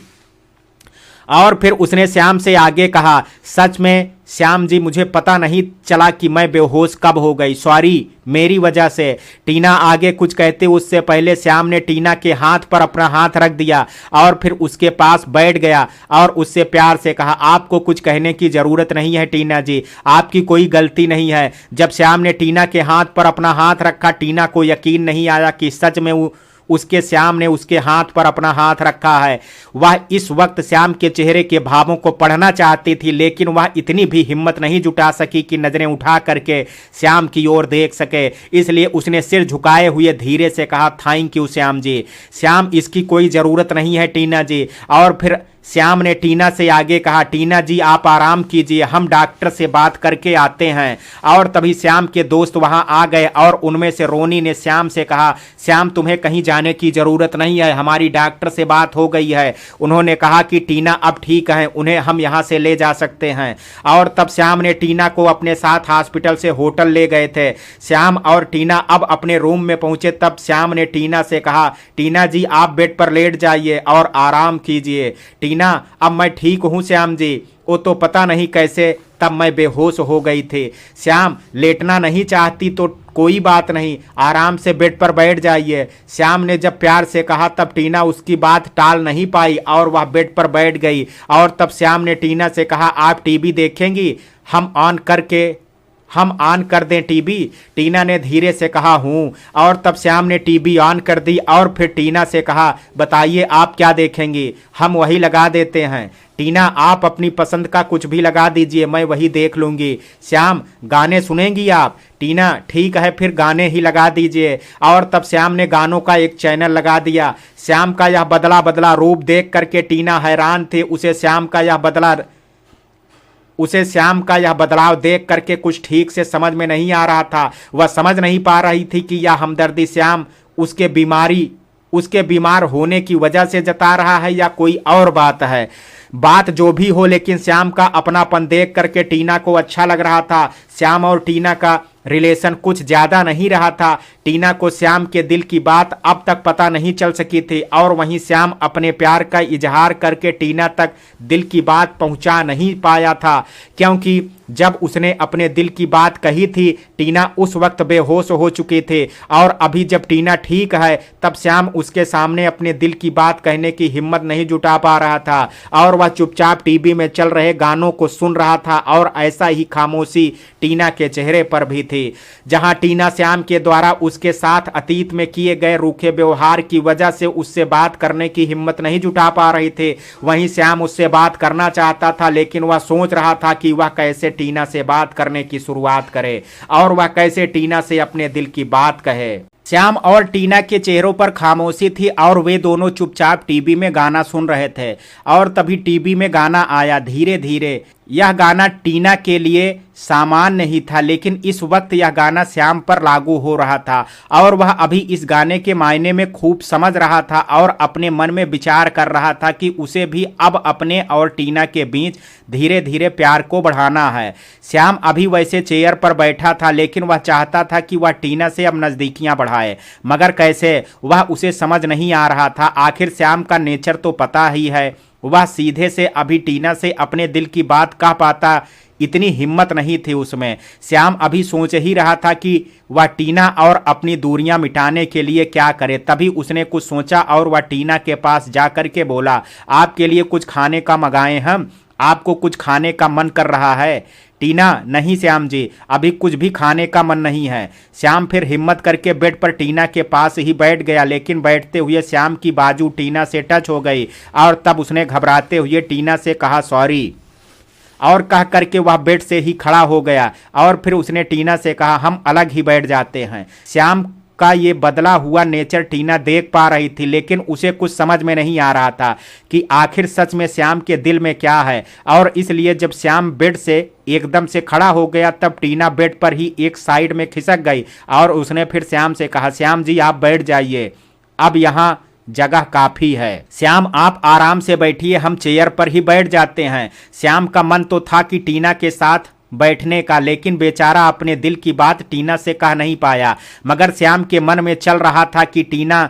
और फिर उसने श्याम से आगे कहा, सच में श्याम जी मुझे पता नहीं चला कि मैं बेहोश कब हो गई, सॉरी मेरी वजह से। टीना आगे कुछ कहते उससे पहले श्याम ने टीना के हाथ पर अपना हाथ रख दिया और फिर उसके पास बैठ गया और उससे प्यार से कहा, आपको कुछ कहने की जरूरत नहीं है टीना जी, आपकी कोई गलती नहीं है। जब श्याम ने टीना के हाथ पर अपना हाथ रखा, टीना को यकीन नहीं आया कि सच में उसके श्याम ने उसके हाथ पर अपना हाथ रखा है। वह इस वक्त श्याम के चेहरे के भावों को पढ़ना चाहती थी, लेकिन वह इतनी भी हिम्मत नहीं जुटा सकी कि नजरें उठा करके श्याम की ओर देख सके। इसलिए उसने सिर झुकाए हुए धीरे से कहा, थैंक यू श्याम जी। श्याम, इसकी कोई ज़रूरत नहीं है टीना जी। और फिर श्याम ने टीना से आगे कहा, टीना जी आप आराम कीजिए, हम डॉक्टर से बात करके आते हैं। और तभी श्याम के दोस्त वहां आ गए और उनमें से रोनी ने श्याम से कहा, श्याम तुम्हें कहीं जाने की जरूरत नहीं है, हमारी डॉक्टर से बात हो गई है, उन्होंने कहा कि टीना अब ठीक है, उन्हें हम यहां से ले जा सकते हैं। और तब श्याम ने टीना को अपने साथ हॉस्पिटल से होटल ले गए थे। श्याम और टीना अब अपने रूम में पहुंचे तब श्याम ने टीना से कहा, टीना जी आप बेड पर लेट जाइए और आराम कीजिए। टीना, अब मैं ठीक हूं श्याम जी, वो तो पता नहीं कैसे तब मैं बेहोश हो गई थी। श्याम, लेटना नहीं चाहती तो कोई बात नहीं, आराम से बेड पर बैठ जाइए। श्याम ने जब प्यार से कहा तब टीना उसकी बात टाल नहीं पाई और वह बेड पर बैठ गई। और तब श्याम ने टीना से कहा, आप टीवी देखेंगी? हम ऑन कर दें टीवी? टीना ने धीरे से कहा, हूँ। और तब श्याम ने टीवी ऑन कर दी और फिर टीना से कहा, बताइए आप क्या देखेंगी? हम वही लगा देते हैं। टीना, आप अपनी पसंद का कुछ भी लगा दीजिए, मैं वही देख लूँगी। श्याम, गाने सुनेंगी आप? टीना, ठीक है फिर गाने ही लगा दीजिए। और तब श्याम ने गानों का एक चैनल लगा दिया। श्याम का यह बदला बदला रूप देख करके टीना हैरान थी। उसे श्याम का यह बदलाव देख करके कुछ ठीक से समझ में नहीं आ रहा था। वह समझ नहीं पा रही थी कि यह हमदर्दी श्याम उसके बीमार होने की वजह से जता रहा है या कोई और बात है। बात जो भी हो, लेकिन श्याम का अपनापन देख करके टीना को अच्छा लग रहा था। श्याम और टीना का रिलेशन कुछ ज़्यादा नहीं रहा था। टीना को श्याम के दिल की बात अब तक पता नहीं चल सकी थी और वहीं श्याम अपने प्यार का इजहार करके टीना तक दिल की बात पहुंचा नहीं पाया था, क्योंकि जब उसने अपने दिल की बात कही थी टीना उस वक्त बेहोश हो चुके थे, और अभी जब टीना ठीक है तब श्याम उसके सामने अपने दिल की बात कहने की हिम्मत नहीं जुटा पा रहा था, और वह चुपचाप टीवी में चल रहे गानों को सुन रहा था। और ऐसा ही खामोशी टीना के चेहरे पर भी थी। जहां टीना श्याम के द्वारा उसके साथ अतीत में किए गए रूखे व्यवहार की वजह से उससे बात करने की हिम्मत नहीं जुटा पा रही थे, वहीं श्याम उससे बात करना चाहता था, लेकिन वह सोच रहा था कि वह कैसे टीना से बात करने की शुरुआत करे और वह कैसे टीना से अपने दिल की बात कहे। श्याम और टीना के चेहरों पर खामोशी थी और वे दोनों चुपचाप टीवी में गाना सुन रहे थे। और तभी टीवी में गाना आया। धीरे धीरे यह गाना टीना के लिए सामान्य नहीं था, लेकिन इस वक्त यह गाना श्याम पर लागू हो रहा था और वह अभी इस गाने के मायने में खूब समझ रहा था और अपने मन में विचार कर रहा था कि उसे भी अब अपने और टीना के बीच धीरे धीरे प्यार को बढ़ाना है। श्याम अभी वैसे चेयर पर बैठा था, लेकिन वह चाहता था कि वह टीना से अब नज़दीकियां बढ़ाए, मगर कैसे वह उसे समझ नहीं आ रहा था। आखिर श्याम का नेचर तो पता ही है, वह सीधे से अभी टीना से अपने दिल की बात कह पाता, इतनी हिम्मत नहीं थी उसमें। श्याम अभी सोच ही रहा था कि वह टीना और अपनी दूरियां मिटाने के लिए क्या करे। तभी उसने कुछ सोचा और वह टीना के पास जाकर के बोला, आपके लिए कुछ खाने का मंगाएं हम? आपको कुछ खाने का मन कर रहा है? टीना, नहीं श्याम जी, अभी कुछ भी खाने का मन नहीं है। श्याम फिर हिम्मत करके बेड पर टीना के पास ही बैठ गया, लेकिन बैठते हुए श्याम की बाजू टीना से टच हो गई और तब उसने घबराते हुए टीना से कहा सॉरी, और कह करके वह बेड से ही खड़ा हो गया। और फिर उसने टीना से कहा हम अलग ही बैठ जाते हैं। श्याम का ये बदला हुआ नेचर टीना देख पा रही थी, लेकिन उसे कुछ समझ में नहीं आ रहा था कि आखिर सच में श्याम के दिल में क्या है। और इसलिए जब श्याम बेड से एकदम से खड़ा हो गया तब टीना बेड पर ही एक साइड में खिसक गई और उसने फिर श्याम से कहा, श्याम जी आप बैठ जाइए, अब यहाँ जगह काफी है। श्याम आप आराम से बैठिए, हम चेयर पर ही बैठ जाते हैं। श्याम का मन तो था कि टीना के साथ बैठने का, लेकिन बेचारा अपने दिल की बात टीना से कह नहीं पाया। मगर श्याम के मन में चल रहा था कि टीना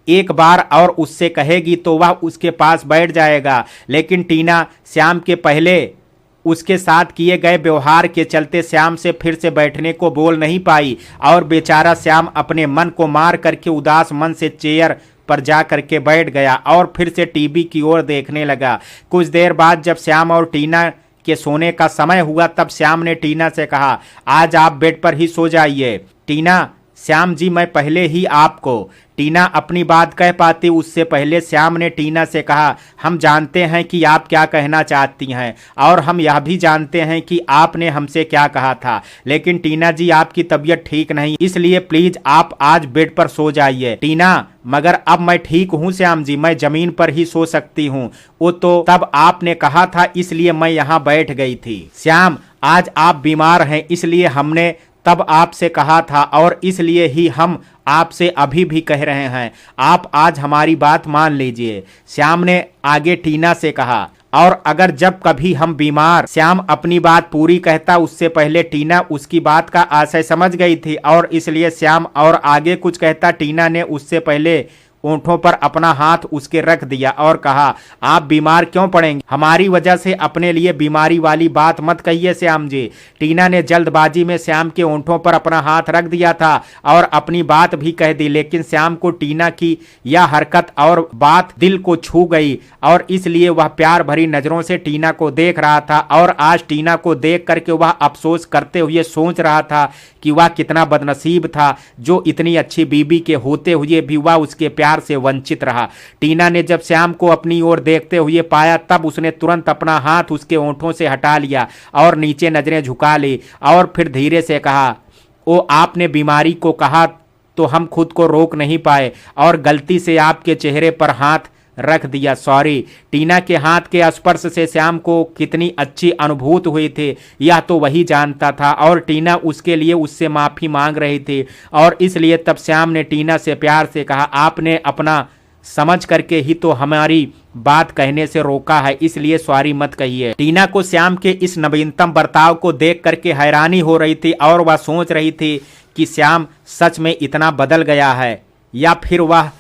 एक बार और उससे कहेगी तो वह उसके पास बैठ जाएगा, लेकिन टीना श्याम के पहले उसके साथ किए गए व्यवहार के चलते श्याम से फिर से बैठने को बोल नहीं पाई और बेचारा श्याम अपने मन को मार करके उदास मन से चेयर पर जा करके बैठ गया और फिर से टीवी की ओर देखने लगा। कुछ देर बाद जब श्याम और टीना के सोने का समय हुआ तब श्याम ने टीना से कहा, आज आप बेड पर ही सो जाइए। टीना, श्याम जी मैं पहले ही आपको। टीना अपनी बात कह पाती उससे पहले श्याम ने टीना से कहा, हम जानते हैं कि आप क्या कहना चाहती हैं और हम यह भी जानते हैं कि आपने हमसे क्या कहा था, लेकिन टीना जी आपकी तबीयत ठीक नहीं, इसलिए प्लीज आप आज बेड पर सो जाइए। टीना, मगर अब मैं ठीक हूँ श्याम जी, मैं जमीन पर ही सो सकती हूँ, वो तो तब आपने कहा था इसलिए मैं यहाँ बैठ गई थी। श्याम, आज आप बीमार हैं इसलिए हमने तब आपसे कहा था और इसलिए ही हम आपसे अभी भी कह रहे हैं, आप आज हमारी बात मान लीजिए। श्याम ने आगे टीना से कहा, और अगर जब कभी हम बीमार, श्याम अपनी बात पूरी कहता उससे पहले टीना उसकी बात का आशय समझ गई थी और इसलिए श्याम और आगे कुछ कहता टीना ने उससे पहले ओंठों पर अपना हाथ उसके रख दिया और कहा, आप बीमार क्यों पड़ेंगे? हमारी वजह से अपने लिए बीमारी वाली बात मत कहिए श्याम जी। टीना ने जल्दबाजी में श्याम के ओंठों पर अपना हाथ रख दिया था और अपनी बात भी कह दी, लेकिन श्याम को टीना की यह हरकत और बात दिल को छू गई और इसलिए वह प्यार भरी नजरों से टीना को देख रहा था। और आज टीना को देख करके वह अफसोस करते हुए सोच रहा था कि वह कितना बदनसीब था जो इतनी अच्छी बीबी के होते हुए भी वह उसके प्यार से वंचित रहा। टीना ने जब श्याम को अपनी ओर देखते हुए पाया तब उसने तुरंत अपना हाथ उसके ओंठों से हटा लिया और नीचे नजरें झुका ली और फिर धीरे से कहा, ओ आपने बीमारी को कहा तो हम खुद को रोक नहीं पाए और गलती से आपके चेहरे पर हाथ रख दिया, सॉरी। टीना के हाथ के स्पर्श से श्याम को कितनी अच्छी अनुभूति हुई थी यह तो वही जानता था और टीना उसके लिए उससे माफ़ी मांग रही थी और इसलिए तब श्याम ने टीना से प्यार से कहा, आपने अपना समझ करके ही तो हमारी बात कहने से रोका है, इसलिए सॉरी मत कहिए। टीना को श्याम के इस नवीनतम बर्ताव को देख करके हैरानी हो रही थी और वह सोच रही थी कि श्याम सच में इतना बदल गया है या फिर वह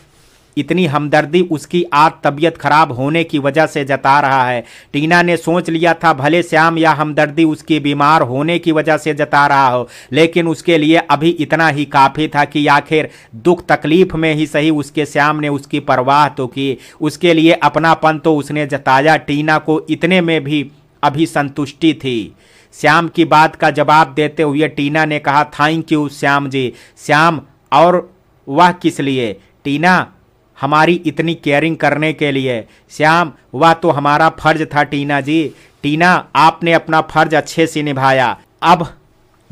इतनी हमदर्दी उसकी आज तबीयत खराब होने की वजह से जता रहा है। टीना ने सोच लिया था भले श्याम या हमदर्दी उसकी बीमार होने की वजह से जता रहा हो, लेकिन उसके लिए अभी इतना ही काफ़ी था कि आखिर दुख तकलीफ में ही सही उसके श्याम ने उसकी परवाह तो की, उसके लिए अपनापन तो उसने जताया। टीना को इतने में भी अभी संतुष्टि थी। श्याम की बात का जवाब देते हुए टीना ने कहा, थैंक यू श्याम जी। श्याम, और वह किस लिए? टीना, हमारी इतनी केयरिंग करने के लिए। श्याम, वह तो हमारा फर्ज था टीना जी। टीना, आपने अपना फर्ज अच्छे से निभाया। अब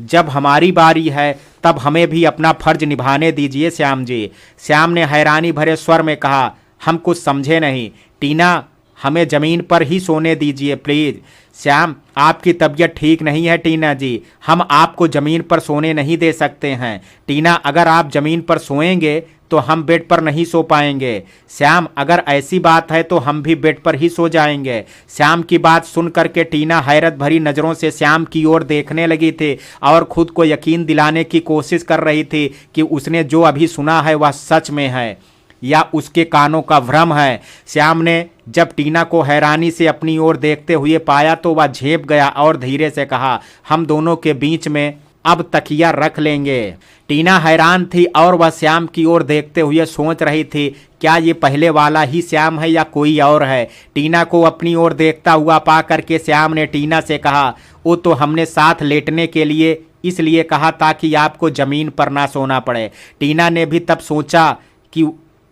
जब हमारी बारी है तब हमें भी अपना फर्ज निभाने दीजिए श्याम जी। श्याम ने हैरानी भरे स्वर में कहा, हम कुछ समझे नहीं। टीना, हमें ज़मीन पर ही सोने दीजिए प्लीज़। श्याम, आपकी तबीयत ठीक नहीं है टीना जी, हम आपको ज़मीन पर सोने नहीं दे सकते हैं। टीना, अगर आप ज़मीन पर सोएंगे तो हम बेड पर नहीं सो पाएंगे। श्याम, अगर ऐसी बात है तो हम भी बेड पर ही सो जाएंगे। श्याम की बात सुन करके टीना हैरत भरी नज़रों से श्याम की ओर देखने लगी थी और खुद को यकीन दिलाने की कोशिश कर रही थी कि उसने जो अभी सुना है वह सच में है या उसके कानों का भ्रम है। श्याम ने जब टीना को हैरानी से अपनी ओर देखते हुए पाया तो वह झेप गया और धीरे से कहा, हम दोनों के बीच में अब तकिया रख लेंगे। टीना हैरान थी और वह श्याम की ओर देखते हुए सोच रही थी, क्या ये पहले वाला ही श्याम है या कोई और है। टीना को अपनी ओर देखता हुआ पा करके श्याम ने टीना से कहा, वो तो हमने साथ लेटने के लिए इसलिए कहा ताकि आपको ज़मीन पर ना सोना पड़े। टीना ने भी तब सोचा कि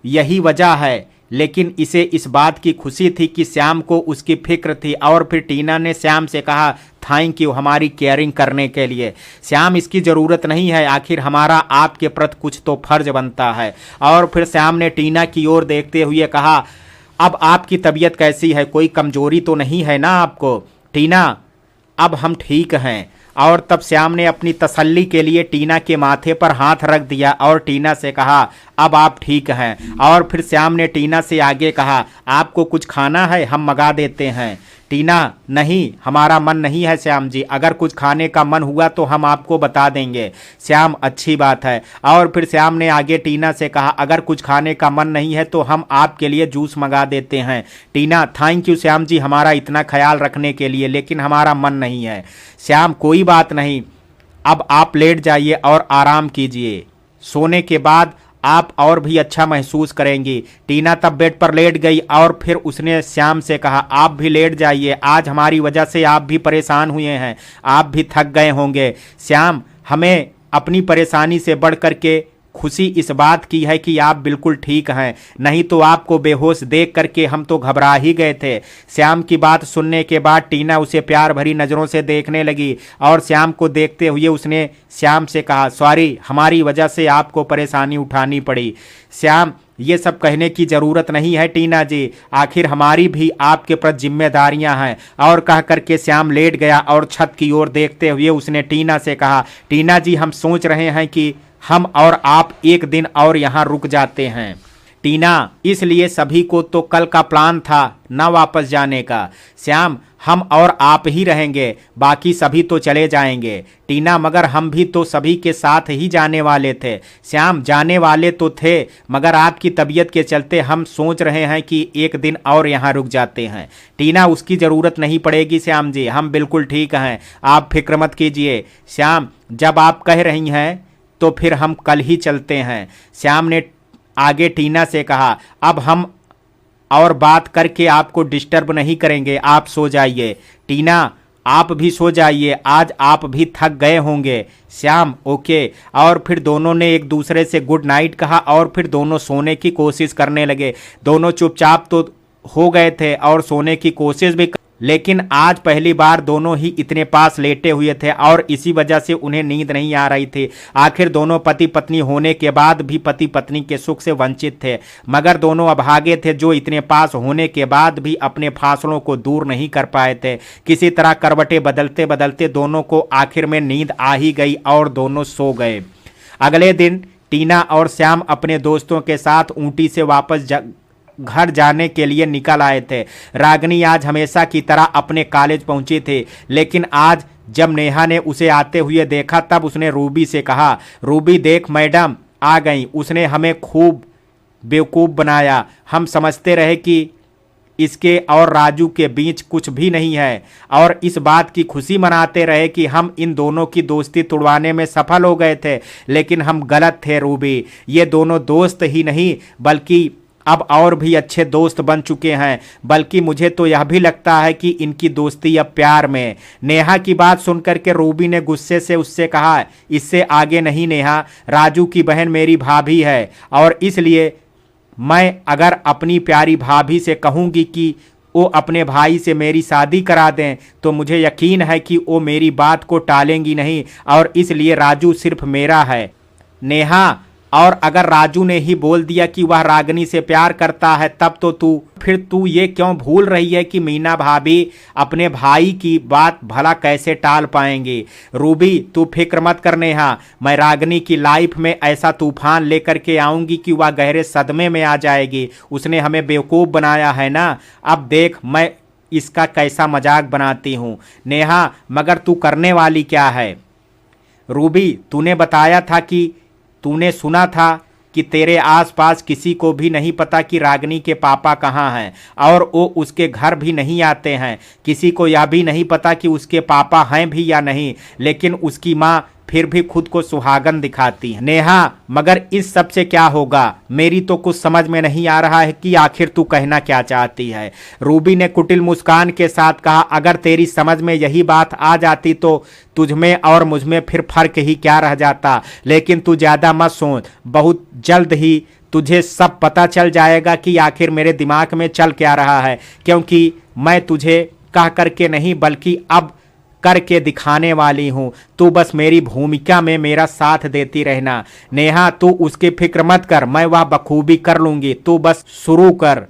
यही वजह है, लेकिन इसे इस बात की खुशी थी कि श्याम को उसकी फिक्र थी। और फिर टीना ने श्याम से कहा, थैंक यू हमारी केयरिंग करने के लिए। श्याम, इसकी ज़रूरत नहीं है, आखिर हमारा आपके प्रति कुछ तो फर्ज बनता है। और फिर श्याम ने टीना की ओर देखते हुए कहा, अब आपकी तबीयत कैसी है, कोई कमजोरी तो नहीं है ना आपको? टीना, अब हम ठीक हैं। और तब श्याम ने अपनी तसल्ली के लिए टीना के माथे पर हाथ रख दिया और टीना से कहा, अब आप ठीक हैं। और फिर श्याम ने टीना से आगे कहा, आपको कुछ खाना है, हम मंगा देते हैं। टीना, नहीं, हमारा मन नहीं है श्याम जी, अगर कुछ खाने का मन हुआ तो हम आपको बता देंगे। श्याम, अच्छी बात है। और फिर श्याम ने आगे टीना से कहा, अगर कुछ खाने का मन नहीं है तो हम आपके लिए जूस मंगा देते हैं। टीना, थैंक यू श्याम जी हमारा इतना ख्याल रखने के लिए, लेकिन हमारा मन नहीं है। श्याम, कोई बात नहीं, अब आप लेट जाइए और आराम कीजिए, सोने के बाद आप और भी अच्छा महसूस करेंगी। टीना तब बेड पर लेट गई और फिर उसने श्याम से कहा, आप भी लेट जाइए, आज हमारी वजह से आप भी परेशान हुए हैं, आप भी थक गए होंगे। श्याम, हमें अपनी परेशानी से बढ़ कर के खुशी इस बात की है कि आप बिल्कुल ठीक हैं, नहीं तो आपको बेहोश देख करके हम तो घबरा ही गए थे। श्याम की बात सुनने के बाद टीना उसे प्यार भरी नज़रों से देखने लगी और श्याम को देखते हुए उसने श्याम से कहा, सॉरी, हमारी वजह से आपको परेशानी उठानी पड़ी। श्याम, ये सब कहने की ज़रूरत नहीं है टीना जी, आखिर हमारी भी आपके प्रति जिम्मेदारियां हैं। और कह करके श्याम लेट गया और छत की ओर देखते हुए उसने टीना से कहा, टीना जी, हम सोच रहे हैं कि हम और आप एक दिन और यहाँ रुक जाते हैं। टीना, इसलिए सभी को तो कल का प्लान था ना वापस जाने का। श्याम, हम और आप ही रहेंगे, बाकी सभी तो चले जाएंगे। टीना, मगर हम भी तो सभी के साथ ही जाने वाले थे। श्याम, जाने वाले तो थे, मगर आपकी तबीयत के चलते हम सोच रहे हैं कि एक दिन और यहाँ रुक जाते हैं। टीना, उसकी ज़रूरत नहीं पड़ेगी श्याम जी, हम बिल्कुल ठीक हैं, आप फिक्र मत कीजिए। श्याम, जब आप कह रही हैं तो फिर हम कल ही चलते हैं। श्याम ने आगे टीना से कहा, अब हम और बात करके आपको डिस्टर्ब नहीं करेंगे, आप सो जाइए। टीना, आप भी सो जाइए, आज आप भी थक गए होंगे। श्याम, ओके। और फिर दोनों ने एक दूसरे से गुड नाइट कहा और फिर दोनों सोने की कोशिश करने लगे। दोनों चुपचाप तो हो गए थे और सोने की कोशिश भी, लेकिन आज पहली बार दोनों ही इतने पास लेटे हुए थे और इसी वजह से उन्हें नींद नहीं आ रही थी। आखिर दोनों पति पत्नी होने के बाद भी पति पत्नी के सुख से वंचित थे, मगर दोनों अभागे थे जो इतने पास होने के बाद भी अपने फासलों को दूर नहीं कर पाए थे। किसी तरह करवटें बदलते बदलते दोनों को आखिर में नींद आ ही गई और दोनों सो गए। अगले दिन टीना और श्याम अपने दोस्तों के साथ ऊटी से वापस घर जाने के लिए निकल आए थे। रागिनी आज हमेशा की तरह अपने कॉलेज पहुंची थी, लेकिन आज जब नेहा ने उसे आते हुए देखा तब उसने रूबी से कहा, रूबी देख मैडम आ गई, उसने हमें खूब बेवकूफ़ बनाया। हम समझते रहे कि इसके और राजू के बीच कुछ भी नहीं है और इस बात की खुशी मनाते रहे कि हम इन दोनों की दोस्ती तुड़वाने में सफल हो गए थे, लेकिन हम गलत थे रूबी। ये दोनों दोस्त ही नहीं बल्कि अब और भी अच्छे दोस्त बन चुके हैं, बल्कि मुझे तो यह भी लगता है कि इनकी दोस्ती अब प्यार में। नेहा की बात सुनकर के रूबी ने गुस्से से उससे कहा, इससे आगे नहीं नेहा, राजू की बहन मेरी भाभी है और इसलिए मैं अगर अपनी प्यारी भाभी से कहूँगी कि वो अपने भाई से मेरी शादी करा दें तो मुझे यकीन है कि वो मेरी बात को टालेंगी नहीं और इसलिए राजू सिर्फ मेरा है नेहा। और अगर राजू ने ही बोल दिया कि वह रागनी से प्यार करता है तब तो तू ये क्यों भूल रही है कि मीना भाभी अपने भाई की बात भला कैसे टाल पाएंगी। रूबी तू फिक्र मत कर नेहा, मैं रागनी की लाइफ में ऐसा तूफान लेकर के आऊंगी कि वह गहरे सदमे में आ जाएगी। उसने हमें बेवकूफ़ बनाया है ना, अब देख मैं इसका कैसा मजाक बनाती हूँ। नेहा मगर तू करने वाली क्या है। रूबी तूने बताया था कि तूने सुना था कि तेरे आसपास किसी को भी नहीं पता कि रागनी के पापा कहाँ हैं और वो उसके घर भी नहीं आते हैं। किसी को यह भी नहीं पता कि उसके पापा हैं भी या नहीं, लेकिन उसकी माँ फिर भी खुद को सुहागन दिखाती है। नेहा मगर इस सब से क्या होगा, मेरी तो कुछ समझ में नहीं आ रहा है कि आखिर तू कहना क्या चाहती है। रूबी ने कुटिल मुस्कान के साथ कहा, अगर तेरी समझ में यही बात आ जाती तो तुझमें और मुझमें फिर फर्क ही क्या रह जाता। लेकिन तू ज़्यादा मत सोच, बहुत जल्द ही तुझे सब पता चल जाएगा कि आखिर मेरे दिमाग में चल क्या रहा है, क्योंकि मैं तुझे कह करके नहीं बल्कि अब करके दिखाने वाली हूँ। तू बस मेरी भूमिका में मेरा साथ देती रहना। नेहा तू उसकी फिक्र मत कर, मैं वह बखूबी कर लूँगी, तू बस शुरू कर।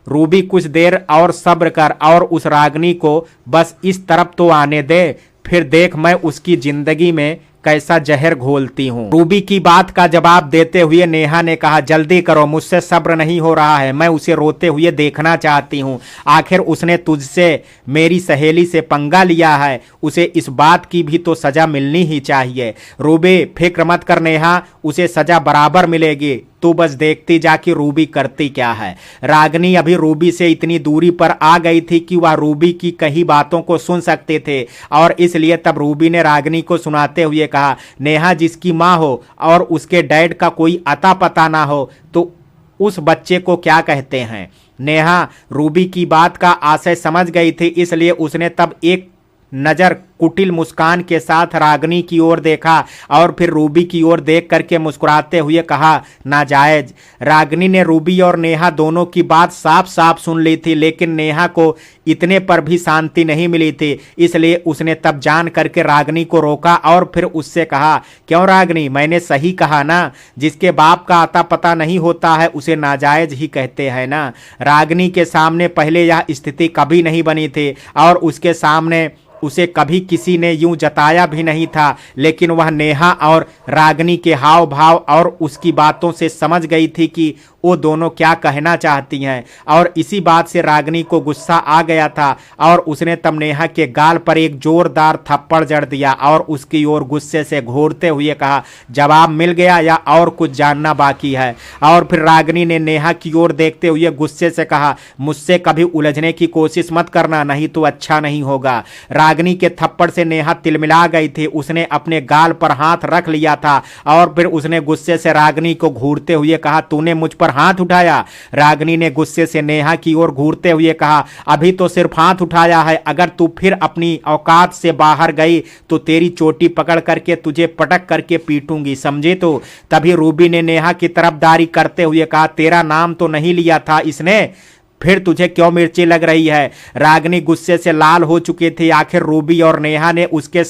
रूबी कुछ देर और सब्र कर और उस रागनी को बस इस तरफ तो आने दे, फिर देख मैं उसकी जिंदगी में कैसा जहर घोलती हूँ। रूबी की बात का जवाब देते हुए नेहा ने कहा, जल्दी करो, मुझसे सब्र नहीं हो रहा है, मैं उसे रोते हुए देखना चाहती हूँ। आखिर उसने तुझसे मेरी सहेली से पंगा लिया है, उसे इस बात की भी तो सजा मिलनी ही चाहिए। रूबी फिक्र मत कर नेहा, उसे सजा बराबर मिलेगी, तू बस देखती जा कि रूबी करती क्या है। रागनी अभी रूबी से इतनी दूरी पर आ गई थी कि वह रूबी की कई बातों को सुन सकते थे और इसलिए तब रूबी ने रागनी को सुनाते हुए कहा, नेहा जिसकी माँ हो और उसके डैड का कोई अता पता ना हो तो उस बच्चे को क्या कहते हैं। नेहा रूबी की बात का आशय समझ गई थी, इसलिए उसने तब एक नजर कुटिल मुस्कान के साथ रागनी की ओर देखा और फिर रूबी की ओर देख करके मुस्कुराते हुए कहा, नाजायज। रागनी ने रूबी और नेहा दोनों की बात साफ साफ सुन ली थी, लेकिन नेहा को इतने पर भी शांति नहीं मिली थी, इसलिए उसने तब जान करके रागनी को रोका और फिर उससे कहा, क्यों रागनी, मैंने सही कहा ना, जिसके बाप का आता पता नहीं होता है उसे नाजायज ही कहते हैं ना। रागनी के सामने पहले यह स्थिति कभी नहीं बनी थी और उसके सामने उसे कभी किसी ने यूं जताया भी नहीं था, लेकिन वह नेहा और रागनी के हाव भाव और उसकी बातों से समझ गई थी कि वो दोनों क्या कहना चाहती हैं और इसी बात से रागनी को गुस्सा आ गया था और उसने तब नेहा के गाल पर एक जोरदार थप्पड़ जड़ दिया और उसकी ओर गुस्से से घूरते हुए कहा, जवाब मिल गया या और कुछ जानना बाकी है। और फिर रागनी ने नेहा की ओर देखते हुए गुस्से से कहा, मुझसे कभी उलझने की कोशिश मत करना, नहीं तो अच्छा नहीं होगा। रागनी के थप्पड़ से नेहा तिलमिला गई थी, उसने अपने गाल पर हाथ रख लिया था और फिर उसने गुस्से से रागनी को घूरते हुए कहा, तूने मुझ पर हाथ उठाया। रागनी ने गुस्से से नेहा की ओर घूरते हुए कहा, अभी तो सिर्फ हाथ उठाया है, अगर तू फिर अपनी औकात से बाहर गई तो तेरी चोटी पकड़ करके तुझे पटक करके पीटूंगी, समझे। तो तभी रूबी ने नेहा की तरफदारी करते हुए कहा, तेरा नाम तो नहीं लिया था इसने, फिर तुझे क्यों मिर्ची लग रही है। रागनी गुस्से से लाल हो चुकी थी। आखिर रूबी और नेहा ने उसके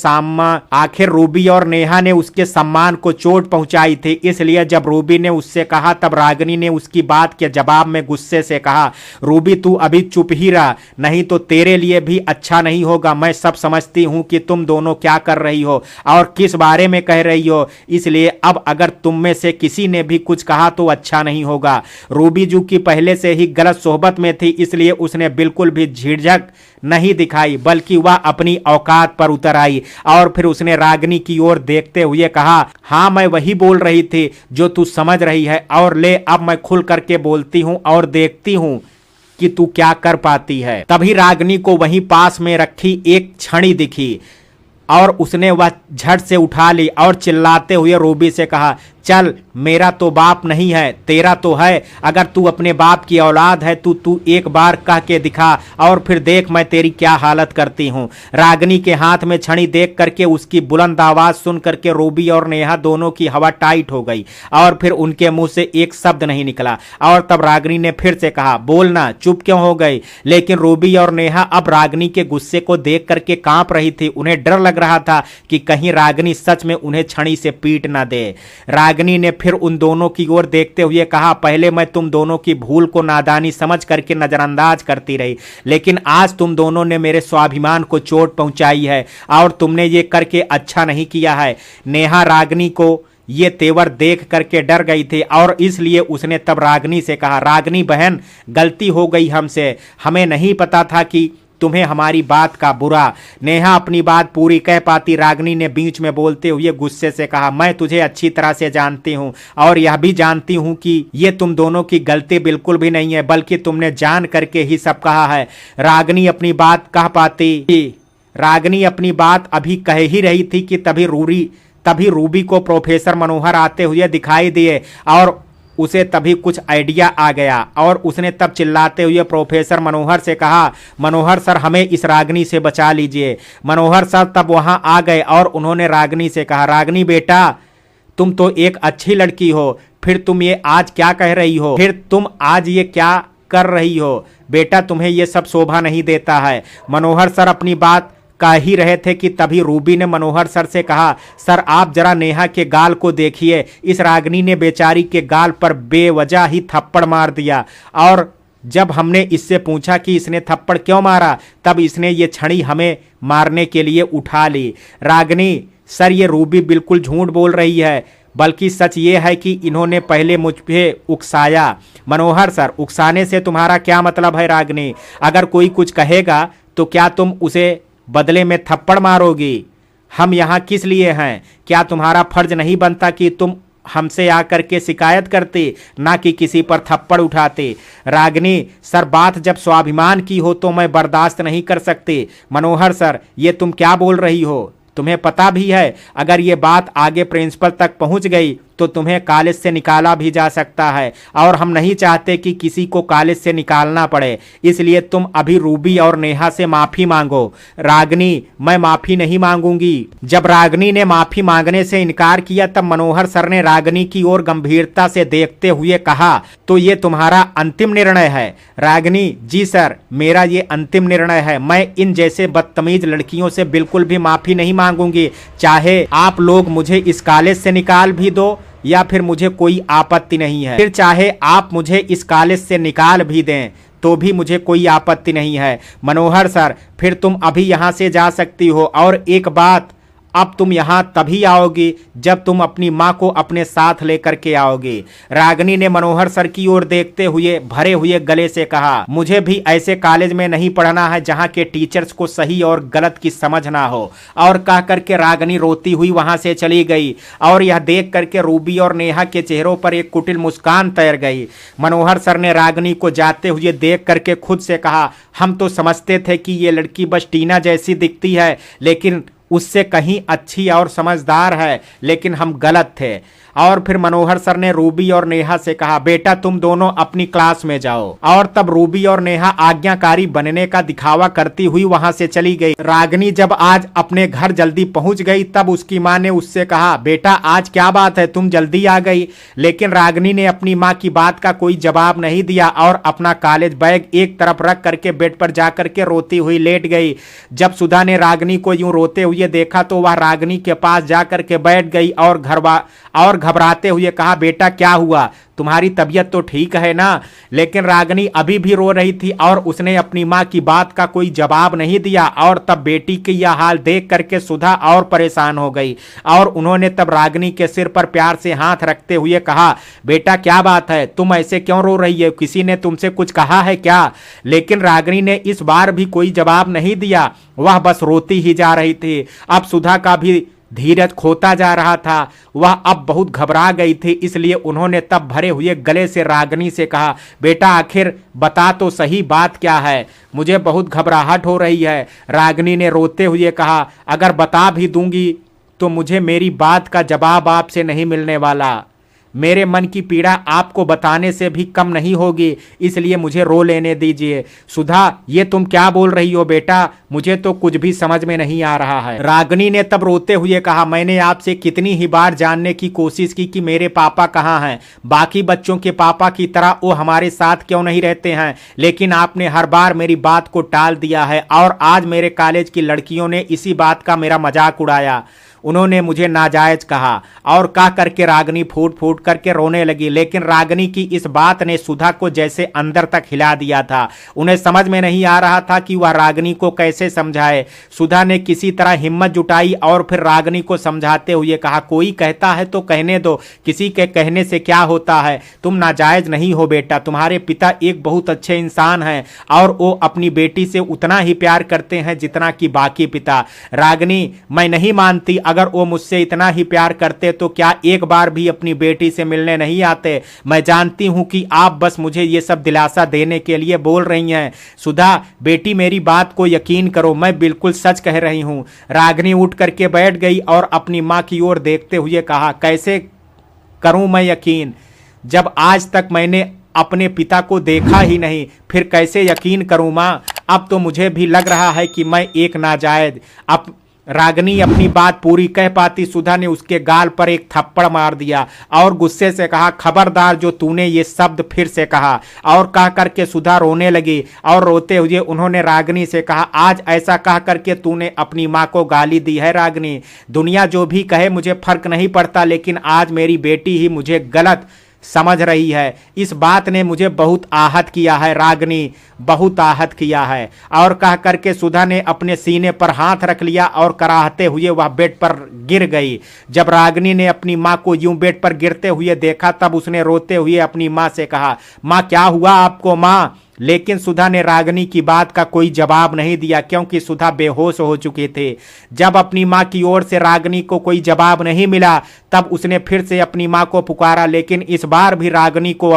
सम्मान को चोट पहुंचाई थी, इसलिए जब रूबी ने उससे कहा तब रागनी ने उसकी बात के जवाब में गुस्से से कहा, रूबी तू अभी चुप ही रह, नहीं तो तेरे लिए भी अच्छा नहीं होगा। मैं सब समझती हूं कि तुम दोनों क्या कर रही हो और किस बारे में कह रही हो, इसलिए अब अगर तुम में से किसी ने भी कुछ कहा तो अच्छा नहीं होगा। रूबी जो कि पहले से ही गलत सोहबत हिम्मत में थी, इसलिए उसने बिल्कुल भी झिझक नहीं दिखाई, बल्कि वह अपनी औकात पर उतर आई और फिर उसने रागिनी की ओर देखते हुए कहा, हाँ मैं वही बोल रही थी जो तू समझ रही है, और ले अब मैं खुल करके बोलती हूं और देखती हूं कि तू क्या कर पाती है। तभी रागिनी को वहीं पास में रखी एक छड़ी दिखी और उसने वह झट से उठा ली और चिल्लाते हुए रूबी से कहा, चल मेरा तो बाप नहीं है, तेरा तो है। अगर तू अपने बाप की औलाद है तो तू एक बार कह के दिखा और फिर देख मैं तेरी क्या हालत करती हूं। रागिनी के हाथ में छड़ी देख करके उसकी बुलंद आवाज सुन करके रूबी और नेहा दोनों की हवा टाइट हो गई और फिर उनके मुंह से एक शब्द नहीं निकला। और तब रागिनी ने फिर से कहा, बोलना, चुप क्यों हो गई? लेकिन रूबी और नेहा अब रागिनी के गुस्से को देख करके कांप रही थी। उन्हें डर लग रहा था कि कहीं रागिनी सच में उन्हें छड़ी से पीट ना दे। रागिनी ने फिर उन दोनों की ओर देखते हुए कहा, पहले मैं तुम दोनों की भूल को नादानी समझ करके नजरअंदाज करती रही, लेकिन आज तुम दोनों ने मेरे स्वाभिमान को चोट पहुंचाई है और तुमने ये करके अच्छा नहीं किया है। नेहा रागिनी को ये तेवर देख करके डर गई थी और इसलिए उसने तब रागिनी से कहा, रागिनी बहन गलती हो गई हमसे, हमें नहीं पता था कि तुम्हें हमारी बात का बुरा। नेहा अपनी बात पूरी कह पाती, रागिनी ने बीच में बोलते हुए गुस्से से कहा, मैं तुझे अच्छी तरह से जानती हूं और यह भी जानती हूं कि ये तुम दोनों की गलती बिल्कुल भी नहीं है, बल्कि तुमने जान करके ही सब कहा है। रागिनी अपनी बात कह पाती, रागिनी अपनी बात अभी कह ही रही थी कि तभी रूबी को प्रोफेसर मनोहर आते हुए दिखाई दिए और उसे तभी कुछ आइडिया आ गया और उसने तब चिल्लाते हुए प्रोफेसर मनोहर से कहा, मनोहर सर हमें इस रागिनी से बचा लीजिए। मनोहर सर तब वहां आ गए और उन्होंने रागिनी से कहा, रागिनी बेटा तुम तो एक अच्छी लड़की हो, फिर तुम ये आज क्या कह रही हो? फिर तुम आज ये क्या कर रही हो? बेटा तुम्हें ये सब शोभा नहीं देता है। मनोहर सर अपनी बात कह ही रहे थे कि तभी रूबी ने मनोहर सर से कहा, सर आप जरा नेहा के गाल को देखिए, इस रागिनी ने बेचारी के गाल पर बेवजह ही थप्पड़ मार दिया और जब हमने इससे पूछा कि इसने थप्पड़ क्यों मारा, तब इसने ये छड़ी हमें मारने के लिए उठा ली। रागिनी सर ये रूबी बिल्कुल झूठ बोल रही है, बल्कि सच ये है कि इन्होंने पहले मुझ पे उकसाया। मनोहर सर उकसाने से तुम्हारा क्या मतलब है? रागिनी अगर कोई कुछ कहेगा तो क्या तुम उसे बदले में थप्पड़ मारोगी? हम यहाँ किस लिए हैं? क्या तुम्हारा फर्ज नहीं बनता कि तुम हमसे आकर के शिकायत करते, ना कि किसी पर थप्पड़ उठाते? रागिनी सर बात जब स्वाभिमान की हो तो मैं बर्दाश्त नहीं कर सकती। मनोहर सर ये तुम क्या बोल रही हो? तुम्हें पता भी है अगर ये बात आगे प्रिंसिपल तक पहुंच गई तो तुम्हें कॉलेज से निकाला भी जा सकता है और हम नहीं चाहते कि किसी को कॉलेज से निकालना पड़े, इसलिए तुम अभी रूबी और नेहा से माफी मांगो। रागिनी मैं माफी नहीं मांगूंगी। जब रागिनी ने माफी मांगने से इनकार किया तब मनोहर सर ने रागिनी की ओर गंभीरता से देखते हुए कहा, तो ये तुम्हारा अंतिम निर्णय है? रागिनी जी सर मेरा ये अंतिम निर्णय है, मैं इन जैसे बदतमीज लड़कियों से बिल्कुल भी माफी नहीं मांगूंगी, चाहे आप लोग मुझे इस कॉलेज से निकाल भी दो या फिर मुझे कोई आपत्ति नहीं है, फिर चाहे आप मुझे इस कॉलेज से निकाल भी दें तो भी मुझे कोई आपत्ति नहीं है। मनोहर सर फिर तुम अभी यहाँ से जा सकती हो और एक बात, अब तुम यहाँ तभी आओगी जब तुम अपनी माँ को अपने साथ लेकर के आओगी। रागिनी ने मनोहर सर की ओर देखते हुए भरे हुए गले से कहा, मुझे भी ऐसे कॉलेज में नहीं पढ़ना है जहाँ के टीचर्स को सही और गलत की समझ ना हो। और कह करके रागिनी रोती हुई वहां से चली गई और यह देख करके रूबी और नेहा के चेहरों पर एक कुटिल मुस्कान तैर गई। मनोहर सर ने रागिनी को जाते हुए देख करके खुद से कहा, हम तो समझते थे कि ये लड़की बस टीना जैसी दिखती है, लेकिन उससे कहीं अच्छी और समझदार है, लेकिन हम गलत थे। और फिर मनोहर सर ने रूबी और नेहा से कहा, बेटा तुम दोनों अपनी क्लास में जाओ। और तब रूबी और नेहा आज्ञाकारी बनने का दिखावा करती हुई वहां से चली गई। रागिनी जब आज अपने घर जल्दी पहुंच गई तब उसकी मां ने उससे कहा, बेटा आज क्या बात है तुम जल्दी आ गई? लेकिन रागिनी ने अपनी मां की बात का कोई जवाब नहीं दिया और अपना कॉलेज बैग एक तरफ रख करके बेड पर जाकर के रोती हुई लेट गई। जब सुधा ने रागिनी को यूं रोते हुए देखा तो वह रागिनी के पास जाकर के बैठ गई और घबराते हुए कहा, बेटा क्या हुआ, तुम्हारी तबीयत तो ठीक है ना। लेकिन रागिनी अभी भी रो रही थी और उसने अपनी माँ की बात का कोई जवाब नहीं दिया। और तब बेटी की यह हाल देख करके सुधा और परेशान हो गई और उन्होंने तब रागिनी के सिर पर प्यार से हाथ रखते हुए कहा, बेटा क्या बात है, तुम ऐसे क्यों रो रही है, किसी ने तुमसे कुछ कहा है क्या। लेकिन रागिनी ने इस बार भी कोई जवाब नहीं दिया, वह बस रोती ही जा रही थी। अब सुधा का भी धीरज खोता जा रहा था, वह अब बहुत घबरा गई थी। इसलिए उन्होंने तब भरे हुए गले से रागिनी से कहा, बेटा आखिर बता तो सही, बात क्या है, मुझे बहुत घबराहट हो रही है। रागिनी ने रोते हुए कहा, अगर बता भी दूंगी तो मुझे मेरी बात का जवाब आपसे नहीं मिलने वाला, मेरे मन की पीड़ा आपको बताने से भी कम नहीं होगी, इसलिए मुझे रो लेने दीजिए। सुधा, ये तुम क्या बोल रही हो बेटा, मुझे तो कुछ भी समझ में नहीं आ रहा है। रागिनी ने तब रोते हुए कहा, मैंने आपसे कितनी ही बार जानने की कोशिश की कि मेरे पापा कहाँ हैं, बाकी बच्चों के पापा की तरह वो हमारे साथ क्यों नहीं रहते हैं, लेकिन आपने हर बार मेरी बात को टाल दिया है। और आज मेरे कॉलेज की लड़कियों ने इसी बात का मेरा मजाक उड़ाया, उन्होंने मुझे नाजायज कहा और कह करके रागिनी फूट फूट करके रोने लगी। लेकिन रागिनी की इस बात ने सुधा को जैसे अंदर तक हिला दिया था। उन्हें समझ में नहीं आ रहा था कि वह रागिनी को कैसे समझाए। सुधा ने किसी तरह हिम्मत जुटाई और फिर रागिनी को समझाते हुए कहा, कोई कहता है तो कहने दो, किसी के कहने से क्या होता है, तुम नाजायज नहीं हो बेटा, तुम्हारे पिता एक बहुत अच्छे इंसान हैं और वो अपनी बेटी से उतना ही प्यार करते हैं जितना कि बाकी पिता। रागिनी, मैं नहीं मानती, अगर वो मुझसे इतना ही प्यार करते तो क्या एक बार भी अपनी बेटी से मिलने नहीं आते। मैं जानती हूं कि आप बस मुझे ये सब दिलासा देने के लिए बोल रही हैं। सुधा बेटी, मेरी बात को यकीन करो, मैं बिल्कुल सच कह रही हूं। रागिनी उठ करके बैठ गई और अपनी मां की ओर देखते हुए कहा, कैसे करूं मैं यकीन, जब आज तक मैंने अपने पिता को देखा ही नहीं, फिर कैसे यकीन करूं मां। अब तो मुझे भी लग रहा है कि मैं एक नाजायज। अब रागिनी अपनी बात पूरी कह पाती, सुधा ने उसके गाल पर एक थप्पड़ मार दिया और गुस्से से कहा, खबरदार जो तूने ये शब्द फिर से कहा। और कह करके सुधा रोने लगी और रोते हुए उन्होंने रागिनी से कहा, आज ऐसा कह करके तूने अपनी माँ को गाली दी है रागिनी, दुनिया जो भी कहे मुझे फर्क नहीं पड़ता, लेकिन आज मेरी बेटी ही मुझे गलत समझ रही है। इस बात ने मुझे बहुत आहत किया है रागिनी, बहुत आहत किया है। और कह करके सुधा ने अपने सीने पर हाथ रख लिया और कराहते हुए वह बेड पर गिर गई। जब रागिनी ने अपनी माँ को यूं बेड पर गिरते हुए देखा तब उसने रोते हुए अपनी माँ से कहा, माँ क्या हुआ आपको माँ। लेकिन सुधा ने रागिनी की बात का कोई जवाब नहीं दिया, क्योंकि सुधा बेहोश हो चुके थे। जब अपनी मां की ओर से रागिनी को कोई जवाब नहीं मिला तब उसने फिर से अपनी मां को पुकारा, लेकिन इस बार भी रागिनी को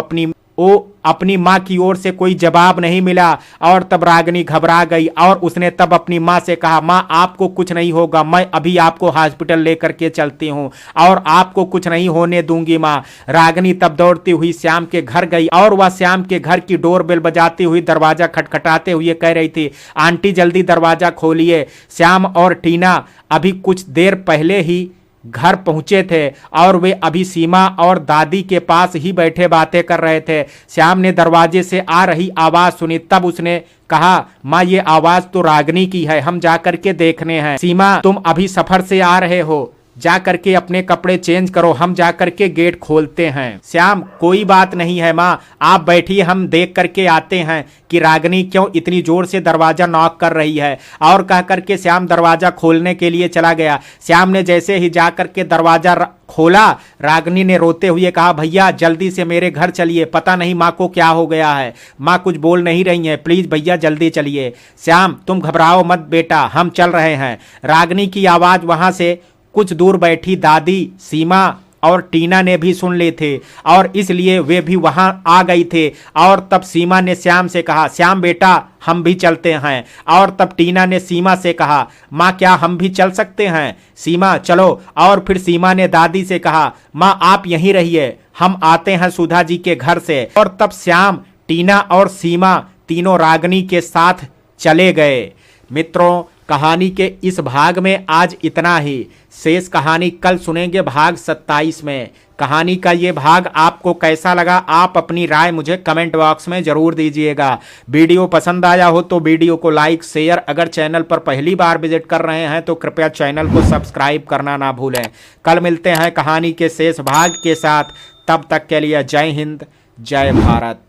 अपनी मां की ओर से कोई जवाब नहीं मिला। और तब रागिनी घबरा गई और उसने तब अपनी मां से कहा, मां आपको कुछ नहीं होगा, मैं अभी आपको हॉस्पिटल लेकर के चलती हूं और आपको कुछ नहीं होने दूंगी मां। रागिनी तब दौड़ती हुई श्याम के घर गई और वह श्याम के घर की डोरबेल बजाती हुई दरवाजा खटखटाते हुए कह रही थी, आंटी जल्दी दरवाजा खोलिए। श्याम और टीना अभी कुछ देर पहले ही घर पहुंचे थे और वे अभी सीमा और दादी के पास ही बैठे बातें कर रहे थे। श्याम ने दरवाजे से आ रही आवाज सुनी, तब उसने कहा, माँ ये आवाज तो रागिनी की है, हम जाकर के देखने हैं। सीमा तुम अभी सफर से आ रहे हो, जा करके अपने कपड़े चेंज करो, हम जा करके गेट खोलते हैं। श्याम कोई बात नहीं है माँ, आप बैठिए, हम देख करके आते हैं कि रागिनी क्यों इतनी जोर से दरवाजा नॉक कर रही है। और कह करके श्याम दरवाजा खोलने के लिए चला गया। श्याम ने जैसे ही जा करके दरवाजा खोला, रागिनी ने रोते हुए कहा, भैया जल्दी से मेरे घर चलिए, पता नहीं माँ को क्या हो गया है, माँ कुछ बोल नहीं रही है, प्लीज भैया जल्दी चलिए। श्याम तुम घबराओ मत बेटा, हम चल रहे हैं। रागिनी की आवाज वहां से कुछ दूर बैठी दादी सीमा और टीना ने भी सुन ली थे और इसलिए वे भी वहां आ गई थे। और तब सीमा ने श्याम से कहा, श्याम बेटा हम भी चलते हैं। और तब टीना ने सीमा से कहा, माँ क्या हम भी चल सकते हैं। सीमा चलो। और फिर सीमा ने दादी से कहा, माँ आप यहीं रहिए, हम आते हैं सुधा जी के घर से। और तब श्याम, टीना और सीमा तीनों रागिनी के साथ चले गए। मित्रों कहानी के इस भाग में आज इतना ही, शेष कहानी कल सुनेंगे भाग 27 में। कहानी का ये भाग आपको कैसा लगा, आप अपनी राय मुझे कमेंट बॉक्स में जरूर दीजिएगा। वीडियो पसंद आया हो तो वीडियो को लाइक शेयर, अगर चैनल पर पहली बार विजिट कर रहे हैं तो कृपया चैनल को सब्सक्राइब करना ना भूलें। कल मिलते हैं कहानी के शेष भाग के साथ, तब तक के लिए जय हिंद, जय भारत।